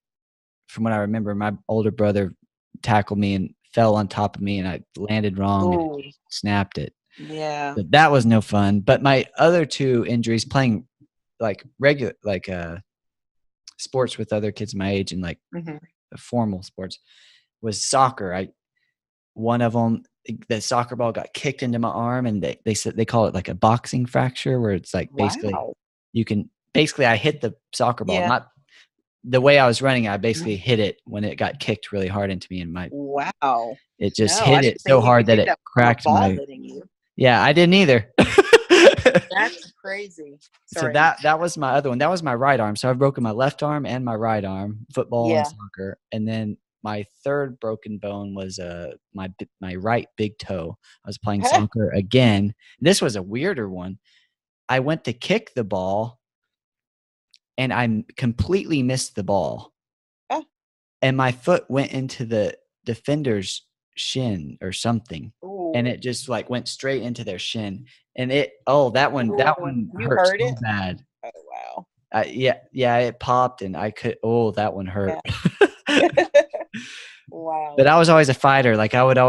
from what I remember, my older brother tackled me and fell on top of me, and I landed wrong and Oh snapped it. yeah. But that was no fun. But my other two injuries, playing like regular, like sports with other kids my age and like Mhm. the formal sports was soccer. One of them, the soccer ball got kicked into my arm, and they said they call it like a boxing fracture, where it's like basically Wow. I hit the soccer ball, Yeah. not the way I was running. I basically hit it when it got kicked really hard into me, and Wow. it just No, I hit didn't it think so you hard could that get it that from a cracked ball my. hitting you. Yeah, I didn't either. That's crazy. So Sorry. that was my other one. That was my right arm. So I've broken my left arm and my right arm, football and Yeah. soccer. And then my third broken bone was my right big toe. I was playing soccer again. This was a weirder one. I went to kick the ball and I completely missed the ball. Oh. And my foot went into the defender's shin or something. And Ooh. it just like went straight into their shin. And that Ooh. one You hurt heard so it? bad. Oh, wow. Yeah, it popped and that one hurt. Yeah. Wow. But I was always a fighter. Like I was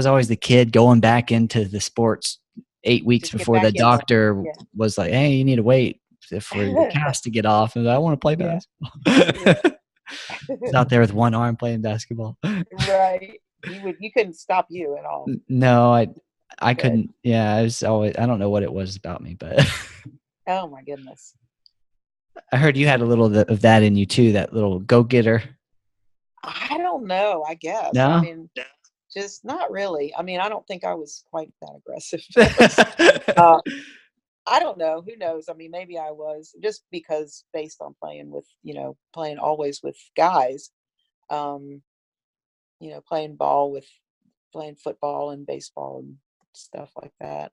always the kid going back into the sports 8 weeks Just get before back the in there. doctor Yeah. was like, "Hey, you need to wait for your cast to get off." And I want to play Yeah. basketball. Yeah. I was out there with one arm playing basketball. Right. You couldn't stop you at all. No, I Good. couldn't. Yeah, I don't know what it was about me, but Oh my goodness. I heard you had a little of that in you too, that little go-getter. I don't know, I guess. I No? mean, just not really. I mean, I don't think I was quite that aggressive. Uh, I don't know. Who knows? I mean, maybe I was just because based on playing with, playing always with guys, um, playing football and baseball and stuff like that.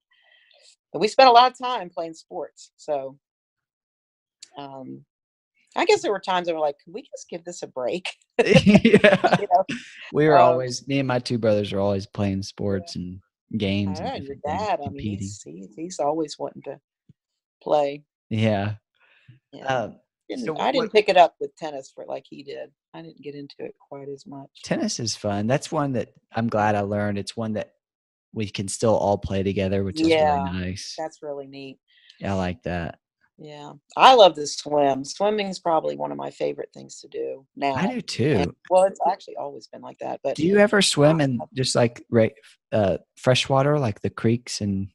But we spent a lot of time playing sports. So, um, I guess there were times that were like, "Can we just give this a break?" Yeah. You know? We were Um, always me and my 2 brothers are always playing yeah. sports and I games and know your different things, dad. I mean, competing. he's always wanting to play. Yeah. Yeah. So I what didn't pick it up with tennis for like he did. I didn't get into it quite as much. tennis is fun. That's one that I'm glad I learned. It's one that we can still all play together, which is really Yeah, nice. that's really neat. Yeah, I like that. Yeah. I love to swim. Swimming is probably one of my favorite things to do I now. do And too. well, it's actually always been like that, but Do you ever I swim in love just like freshwater, like the creeks? And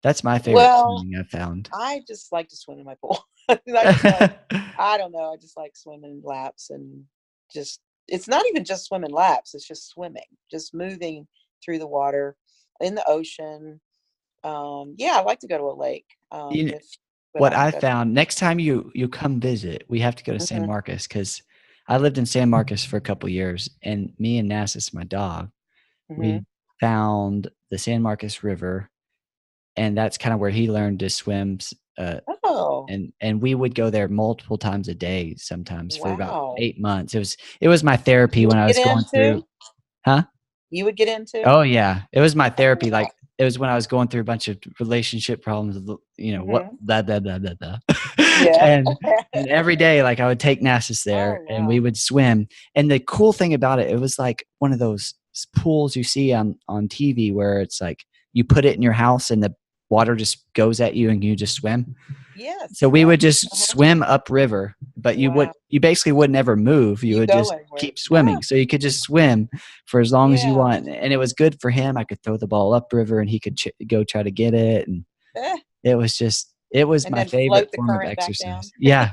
that's my favorite well, swimming I've found. I just like to swim in my pool. I just like I don't know, I just like swimming laps and just it's not even just swimming laps, it's just swimming, just moving through the water in the ocean. Yeah, I like to go to a lake. You If but What I I that's found, next time you come visit, we have to go to San mhm, Marcos because I lived in San Marcos for a couple years, and me and Nassus, my dog, mhm. we found the San Marcos River, and that's kind of where he learned to swim. Oh, And we would go there multiple times a day, sometimes for about wow. 8 months. It was my therapy You when would I get was going through, into? huh? You would get into? Oh yeah, it was my therapy. Oh, Like it was when I was going through a bunch of relationship problems. What mhm. blah blah blah blah blah, Yeah. and every day, like I would take Nassus there, Oh, and we wow. would swim. And the cool thing about it, it was like one of those pools you see on TV where it's like you put it in your house and the water just goes at you and you just swim. So Yes, we yeah. would just Uh-huh. swim upriver, but Wow. you basically would never move. You You would go just anywhere. keep Ah, swimming. So you could just swim for as long as you yeah. want. And it was good for him. I could throw the ball upriver and he could go try to get it. And Eh, it was and my then favorite float the form of current back down. exercise. Yeah,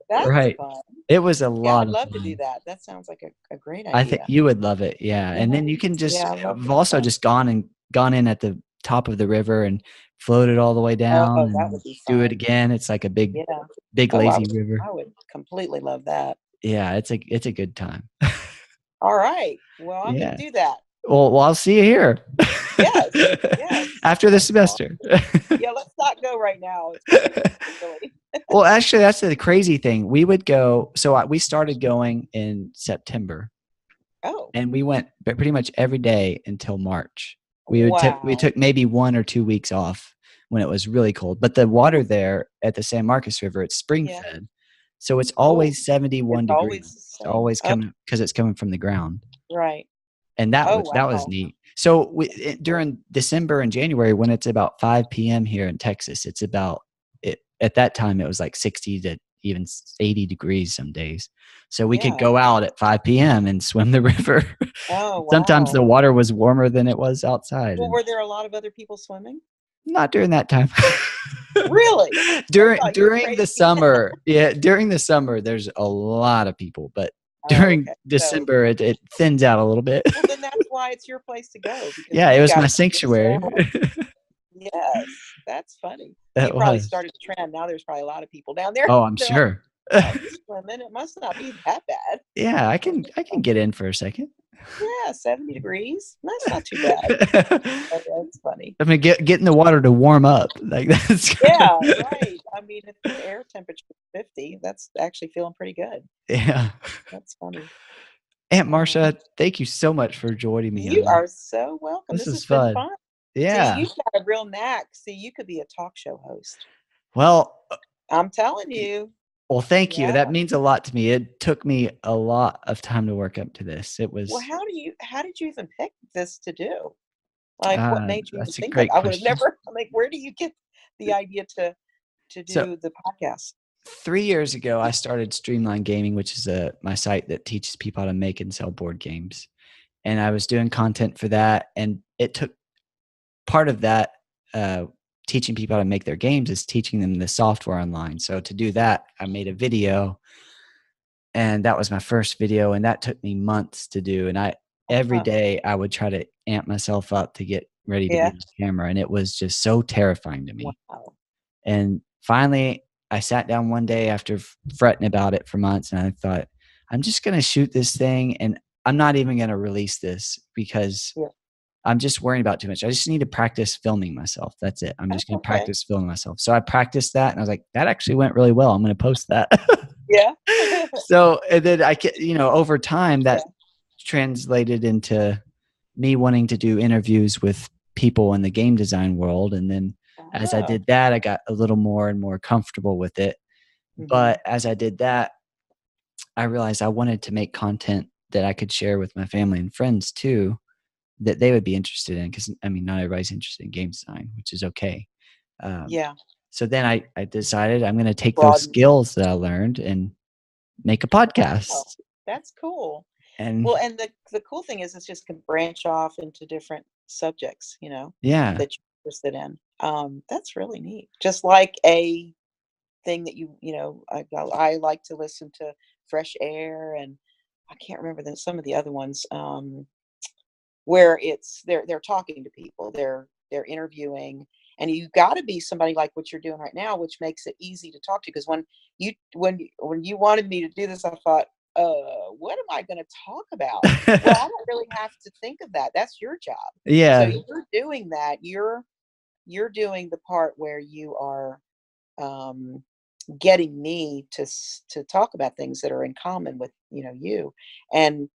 That's right. fun. It was a Yeah, lot I'd of love to do fun. that. That sounds like a great I think idea. you would love it. Yeah. And then you Mhm. can just, Yeah, I love I've to also swim. just gone in at the top of the river and floated all the way down Oh, that and would be do it fun. again. It's like a Yeah. big Oh, lazy river. I would completely love that. Yeah, it's a good time. All right. Well, I'm gonna Yeah. do that. Well, I'll see you here Yes. Yes. after the That's semester. awesome. Yeah, let's not go right now. It's gonna be silly. Well, actually, that's the crazy thing. We would go. So we started going in September, Oh, and we went pretty much every day until March. We wow. took maybe 1 or 2 weeks off when it was really cold. But the water there at the San Marcos River, it's spring Yeah. fed, so it's Oh, always it's 71 degrees. always the It's same. always Oh, coming because it's coming from the ground. right. And Oh, that was wow. neat. So during December and January, when it's about 5 p.m. here in Texas, it's about it at that time it was like 60 to even 80 degrees some days. So we could Yeah. go out at 5 p.m. and swim the river. Oh, Sometimes the wow. water was warmer than it was outside, Well, and were there a lot of other people swimming? not during that time. Really? I thought you were During the crazy. summer, yeah, during the summer, there's a lot of people, but Oh, during okay. So, December, it thins out a little bit. well, then that's why it's your place to go because Yeah, it you've was got my it to sanctuary. yourself. Yes, that's funny. You It probably was. started a trend. Now there's probably a lot of people down there. Oh, I'm They're like, sure. "Oh, he's swimming. It must not be that bad." Yeah, I can get in for a second. Yeah, 70 degrees. That's not too bad. Oh, that's funny. I mean, get in the water to warm up. Like that's Yeah, right. I mean, if the air temperature is 50, that's actually feeling pretty good. yeah. That's funny. Aunt Oh, Marsha, thank you so much for joining me you on are this. so welcome. This This is has been fun. fun. See, Yeah. you've got a real knack. See, you could be a talk show host. Well, I'm telling you. well, thank you. Yeah. That means a lot to me. It took me a lot of time to work up to this. It Well, was how did you even pick this to do? Like, what made you even that's a think of great I would have question. never I'm like, where do you get the idea to So do the podcast? 3 years ago, I started Streamline Gaming, which is my site that teaches people how to make and sell board games. And I was doing content for that, and it took part of that uh, teaching people how to make their games is teaching them the software online. So to do that, I made a video, and that was my first video, and that took me months to do. And every Uh-huh. day I would try to amp myself up to get ready to be Yeah. on camera, and it was just so terrifying to me. Wow. And finally, I sat down one day after fretting about it for months, and I thought, I'm just going to shoot this thing, and I'm not even going to release this because Yeah. I'm just worrying about too much. I just need to practice filming myself. That's it. I'm Oh, just going to okay. practice filming myself. So I practiced that, and I was like, that actually went really well. I'm going to post that. Yeah. So, and then over time, Yeah. that translated into me wanting to do interviews with people in the game design world. And then as I Oh. did that, I got a little more and more comfortable with it. Mhm. But as I did that, I realized I wanted to make content that I could share with my family and friends too, that they would be interested in. Because I mean, not everybody's interested in game design, which is okay. Um, Yeah. so then I decided I'm going to take those Broaden. skills that I learned and make a Oh, podcast. that's cool. And Well, and the cool thing is it's just can branch off into different subjects, yeah, that you're interested in. That's really neat. Just like a thing that I like to listen to Fresh Air, and I can't remember some of the other ones, where they're talking to people, they're interviewing, and you got to be somebody like what you're doing right now, which makes it easy to talk to. Because when you wanted me to do this, I thought, what am I going to talk about? Well, I don't really have to think of that. That's your job. So yeah, you're doing that. You're doing the part where you are, um, getting me to talk about things that are in common with you, and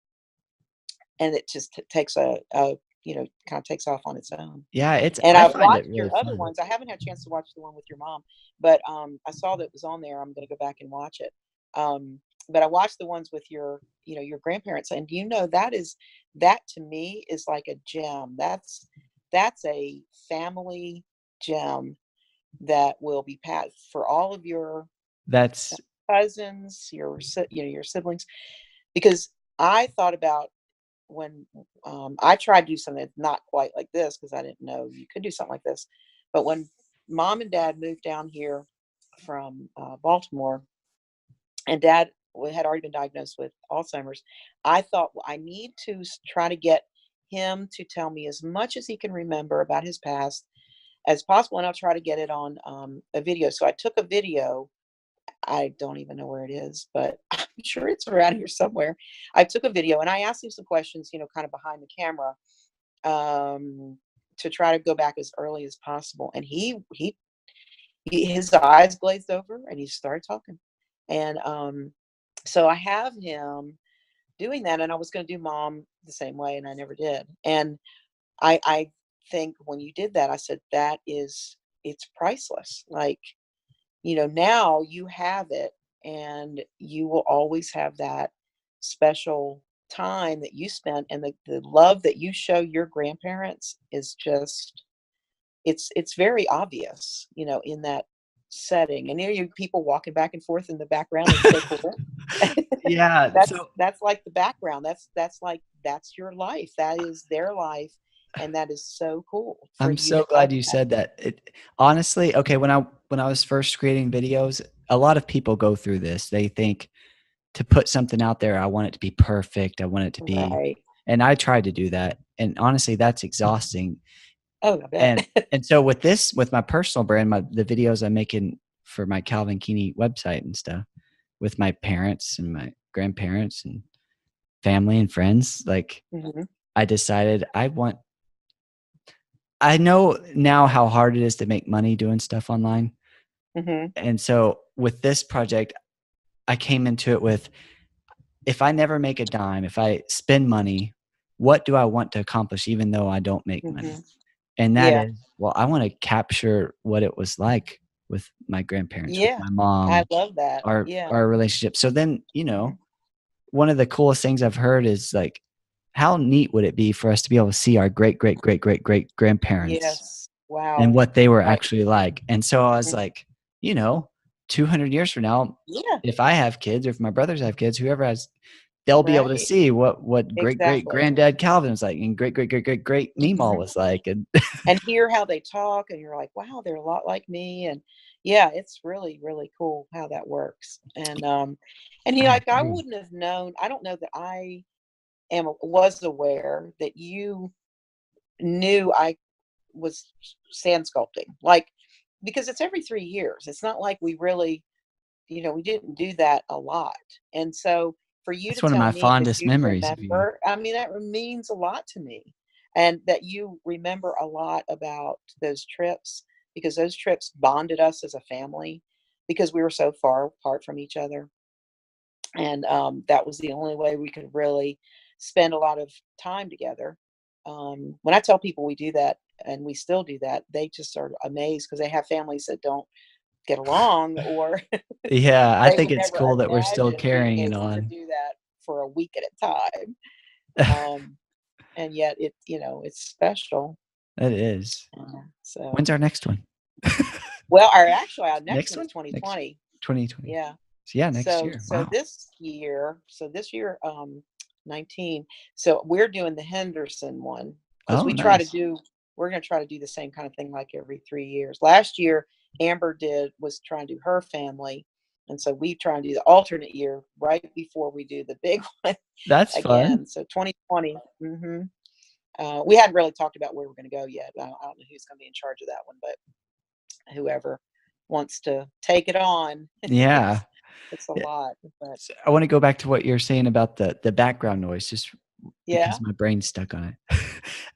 it just takes kind of takes off on its own. yeah. It's And I I've find it watched your really other fun. ones. I haven't had a chance to watch the one with your mom, but I saw that it was on there. I'm going to go back and watch it. But I watched the ones with your grandparents, and that to me is like a gem. That's a family gem that will be passed for all of your That's cousins, your siblings. Because I thought about when I tried to do something that's not quite like this because I didn't know you could do something like this. But when mom and dad moved down here from Baltimore, and dad had already been diagnosed with Alzheimer's, I thought, well, I need to try to get him to tell me as much as he can remember about his past as possible, and I'll try to get it on a video. So I took a video. I don't even know where it is, but I'm sure it's around here somewhere. I took a video and I asked him some questions, kind of behind the camera, to try to go back as early as possible. And his eyes glazed over and he started talking. And so I have him doing that, and I was going to do mom the same way, and I never did. And I think when you did that, I said it's priceless. Like, now you have it, and you will always have that special time that you spent, and the love that you show your grandparents is just, it's very obvious, in that setting. And there you people walking back and forth in the background. It's so cool. Yeah. So That's like the background. That's like that's your life. That is their life, and that is so cool for I'm you to so touch glad you that. said that. Honestly, okay, when I was first creating videos, a lot of people go through this. They think to put something out there, I want it to be perfect. I want it to be, Right. and I tried to do that. And honestly, that's exhausting. Oh, I bet. And so with my personal brand, the videos I'm making for my Calvin Keeney website and stuff with my parents and my grandparents and family and friends, like Mhm. I decided I know now how hard it is to make money doing stuff online. Mhm. And so with this project, I came into it with, if I never make a dime, if I spend money, what do I want to accomplish even though I don't make money? Mhm. And that Yeah. is, well, I want to capture what it was like with my grandparents, with Yeah. my I mom, love that. our Yeah. our relationship. So then, Mhm. one of the coolest things I've heard is like, how neat would it be for us to be able to see our great great great great great grandparents Yes. and Wow. what they were Right. actually like? And so I was Mhm. like, 200 years from now, Yeah. if I have kids or if my brothers have kids, whoever has, they'll be able to Right. see what great great Exactly. granddad Calvin was like and great great great great great Meemaw Mhm. was like. And And hear how they talk, and you're like, "Wow, they're a lot like me," and yeah, it's really, really cool how that works, and, I like, I agree. wouldn't have known. I don't know that I was aware that you knew I was sand sculpting, like, because it's every 3 years. It's not like we really, we didn't do that a lot, and so for you to That's one of tell my me that fondest you memories of you. remember, I mean, that means a lot to me, and that you remember a lot about those trips, because those trips bonded us as a family because we were so far apart from each other, and, that was the only way we could really spend a lot of time together. When I tell people we do that, and we still do that, they just are amazed because they have families that don't get along, or Yeah, I they think would it's never cool that we're still imagine being carrying it able to on. do that for a week at a time. Um, and yet it's special. It is. So, When's our next one? well, our next Next one is one? Next 2020. 2020. Yeah. So yeah, next So, year. so Wow. this year, 19. So we're doing the Henderson one because Oh, nice. we're going to try to do the same kind of thing like every 3 years. Last year, Amber was trying to do her family. And so we try and do the alternate year right before we do the big one That's fun. again. So 2020. We hadn't really talked about where we're going to go yet. I don't know who's going to be in charge of that one, but whoever wants to take it on, Yeah. it's a Yeah. lot. But So I wanna go back to what you're saying about the background noise just yeah, because my brain's stuck on it.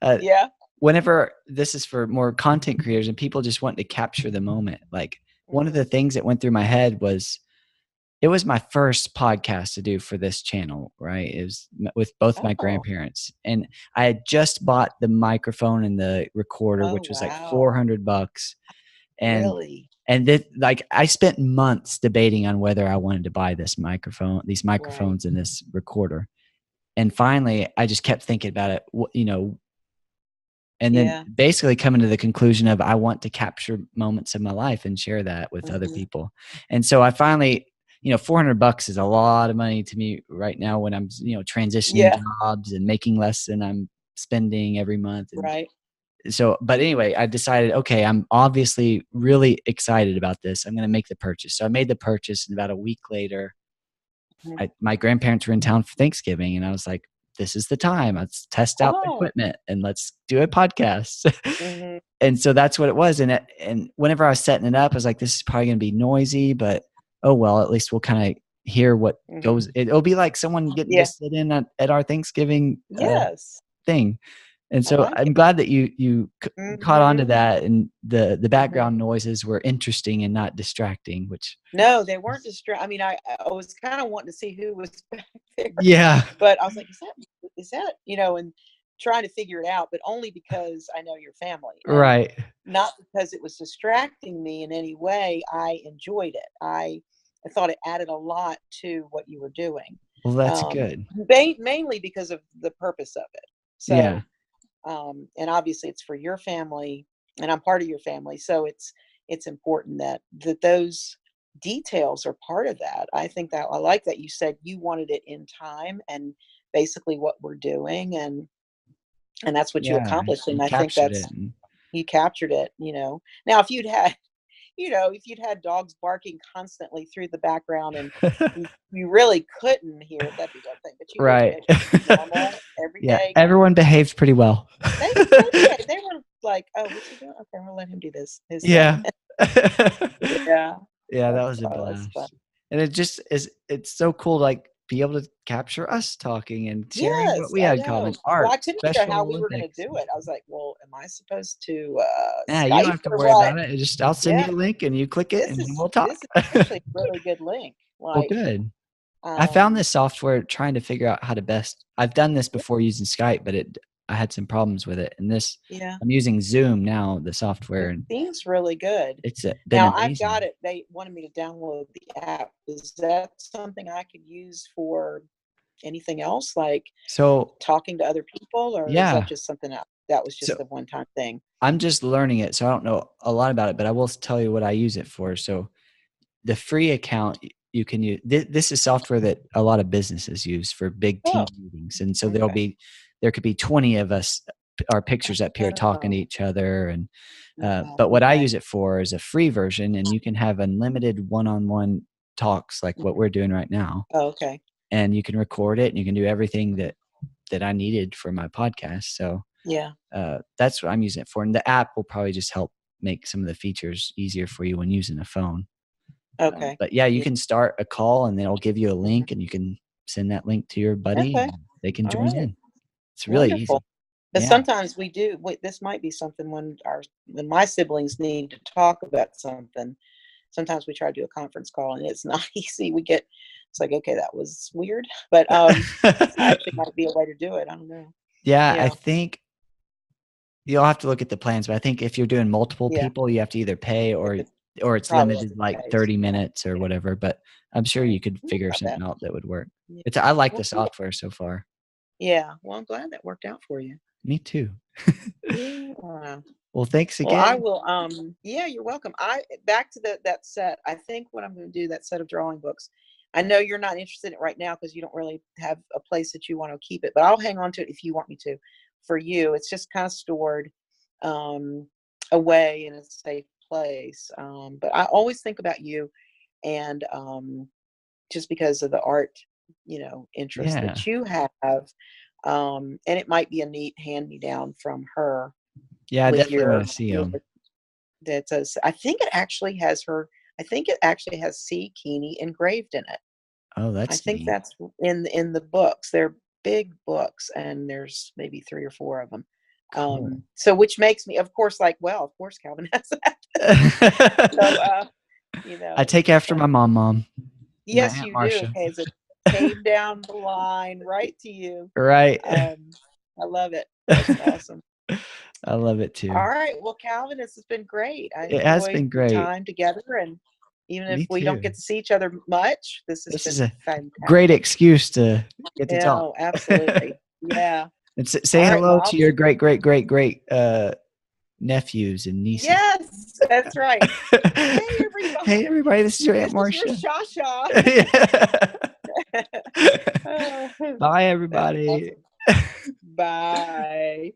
Uh, yeah. whenever this is for more content creators and people just want to capture the moment, like, one of the Hmm. things that went through my head was, it was my first podcast to do for this channel, right? It was with both my Oh, grandparents, and I had just bought the microphone and the recorder, oh, which was like wow. 400 bucks, and Really? like I spent months debating on whether I wanted to buy these Right. microphones and this recorder, and finally I just kept thinking about it, and then Yeah. basically coming to the conclusion of, I want to capture moments of my life and share that with other Hmm. people. And so I finally, 400 bucks is a lot of money to me right now when I'm, transitioning Yeah. jobs and making less than I'm spending every month. And Right. so, but anyway, I decided, okay, I'm obviously really excited about this. I'm going to make the purchase. So I made the purchase, and about a week later, Mhm. my grandparents were in town for Thanksgiving, and I was like, this is the time. Let's test out the Oh. equipment and let's do a podcast. Hmm. And so that's what it was. And whenever I was setting it up, I was like, this is probably going to be noisy, but oh well, at least we'll kind of hear what Hmm. goes. It'll be like someone getting to Yeah. sit in at our Thanksgiving Yes. thing. And I so like it. I'm glad that you caught on to Hmm. that, and the Hmm. background noises were interesting and not distracting, which No, they weren't is, I mean, I was kind of wanting to see who was back there, yeah, but I was like, is that, and trying to figure it out, but only because I know your family, and right. not because it was distracting me in any way. I enjoyed it. I thought it added a lot to what you were doing. Well, that's good. Mainly because of the purpose of it. Yeah. So, and obviously it's for your family, and I'm part of your family, so it's important that those details are part of that. I think that I like that you said you wanted it in time and basically what we're doing, and that's what you Yeah, accomplished, you and I think captured that's it, and you captured it, you know. Now if you'd had if you'd had dogs barking constantly through the background and you really couldn't hear it, that'd be one thing, but you didn't. right. It was just normal, Yeah, everyday. everyone behaved pretty well. They were like, "Oh, what's he doing? Okay, we'll let him do his thing." Yeah. Yeah, Yeah, that that's was a that's fun. blast. And it just is it's so cool to, like, be able to capture us talking and sharing what Yes, we I had in common, know. Well, art, I couldn't figure out Special how we were gonna Olympics. do it. I was like, "Well, am I supposed to, Yeah, you don't Skype have to or worry what?" about it. Just I'll send Yeah, you a link and you click it and we'll this talk. is actually a really good link. Well, Like, good. I found um this software trying to figure out how to best I've done this yeah, before using Skype, but I had some problems with it, and this yeah, I'm using Zoom now, the software, it and seems really good. it's, been Now I've got amazing. it. They wanted me to download the app. Is that something I could use for anything else, like So talking to other people, or is that yeah. just something that was So just a one-time thing? I'm just learning it, so I don't know a lot about it, but I will tell you what I use it for. So the free account you can use this is software that a lot of businesses use for big team Oh, meetings, and so okay. there could be 20 of us, our pictures up here talking to Oh, each other, and wow, but what I okay. use it for is a free version, and you can have unlimited one-on-one talks like what Mhm. we're doing right now, Oh, okay. and you can record it, and you can do everything that I needed for my podcast. So Yeah, that's what I'm using it for, and the app will probably just help make some of the features easier for you when using a phone. okay. But yeah, you Yeah, can start a call and then it'll give you a mhm. link and you can send that link to your buddy Okay, and they can join alright, in. It's really wonderful. easy. But Yeah. sometimes this might be something when my siblings need to talk about something, sometimes we try to do a conference call and it's not easy. It's like, "Okay, that was weird," but, this actually might be a way to do it, I don't know. Yeah, I Yeah, think you'll have to look at the plans, but I think if you're doing multiple yeah, people, you have to either pay if it's or it's probably limited just like a case. 30 minutes or Yeah, whatever, but I'm sure alright, you could think figure about that. something out that would work. Yeah. I like the Well, cool. software so far. Yeah, well, I'm glad that worked out for you. Me too. Yeah. Well, thanks Well, I again. will, yeah, you're welcome. Back to that set. I think what I'm going to do, that set of drawing books. I know you're not interested in it right now because you don't really have a place that you want to keep it, but I'll hang on to it if you want me to. For you, it's just kind of stored um, away in a safe place. But I always think about you, and just because of the art, interest Yeah. that you have, and it might be a neat hand me down from her Yeah, I with definitely your wanna see your them. that says I think it actually has C. Keeney engraved in it. Oh, I that's think neat. that's in the books. They're big books, and there's maybe 3 or 4 of them. Cool. So which makes me, of course, like, well, of course Calvin has that. So, I take it's after kind my of cool. mom, my Yes, Aunt you do. Marsha. Okay, as it came down the line right to you. Right. Um, I love it. That's awesome. I love it too. All right. Well, Calvin, this has been great. I It has enjoyed been the great. time together. And even if Me we don't too. get to see each other much, this has This is been a great fantastic. excuse to get to Yeah, talk. oh, absolutely. Yeah. And say All right. Well, hello I'll to your be, great, great, great, great, nephews and nieces. yes, that's right. Hey, everybody. Hey, everybody, this is your Aunt This is your Marsha. Shasha. Oh, Bye, that's everybody. awesome. Bye.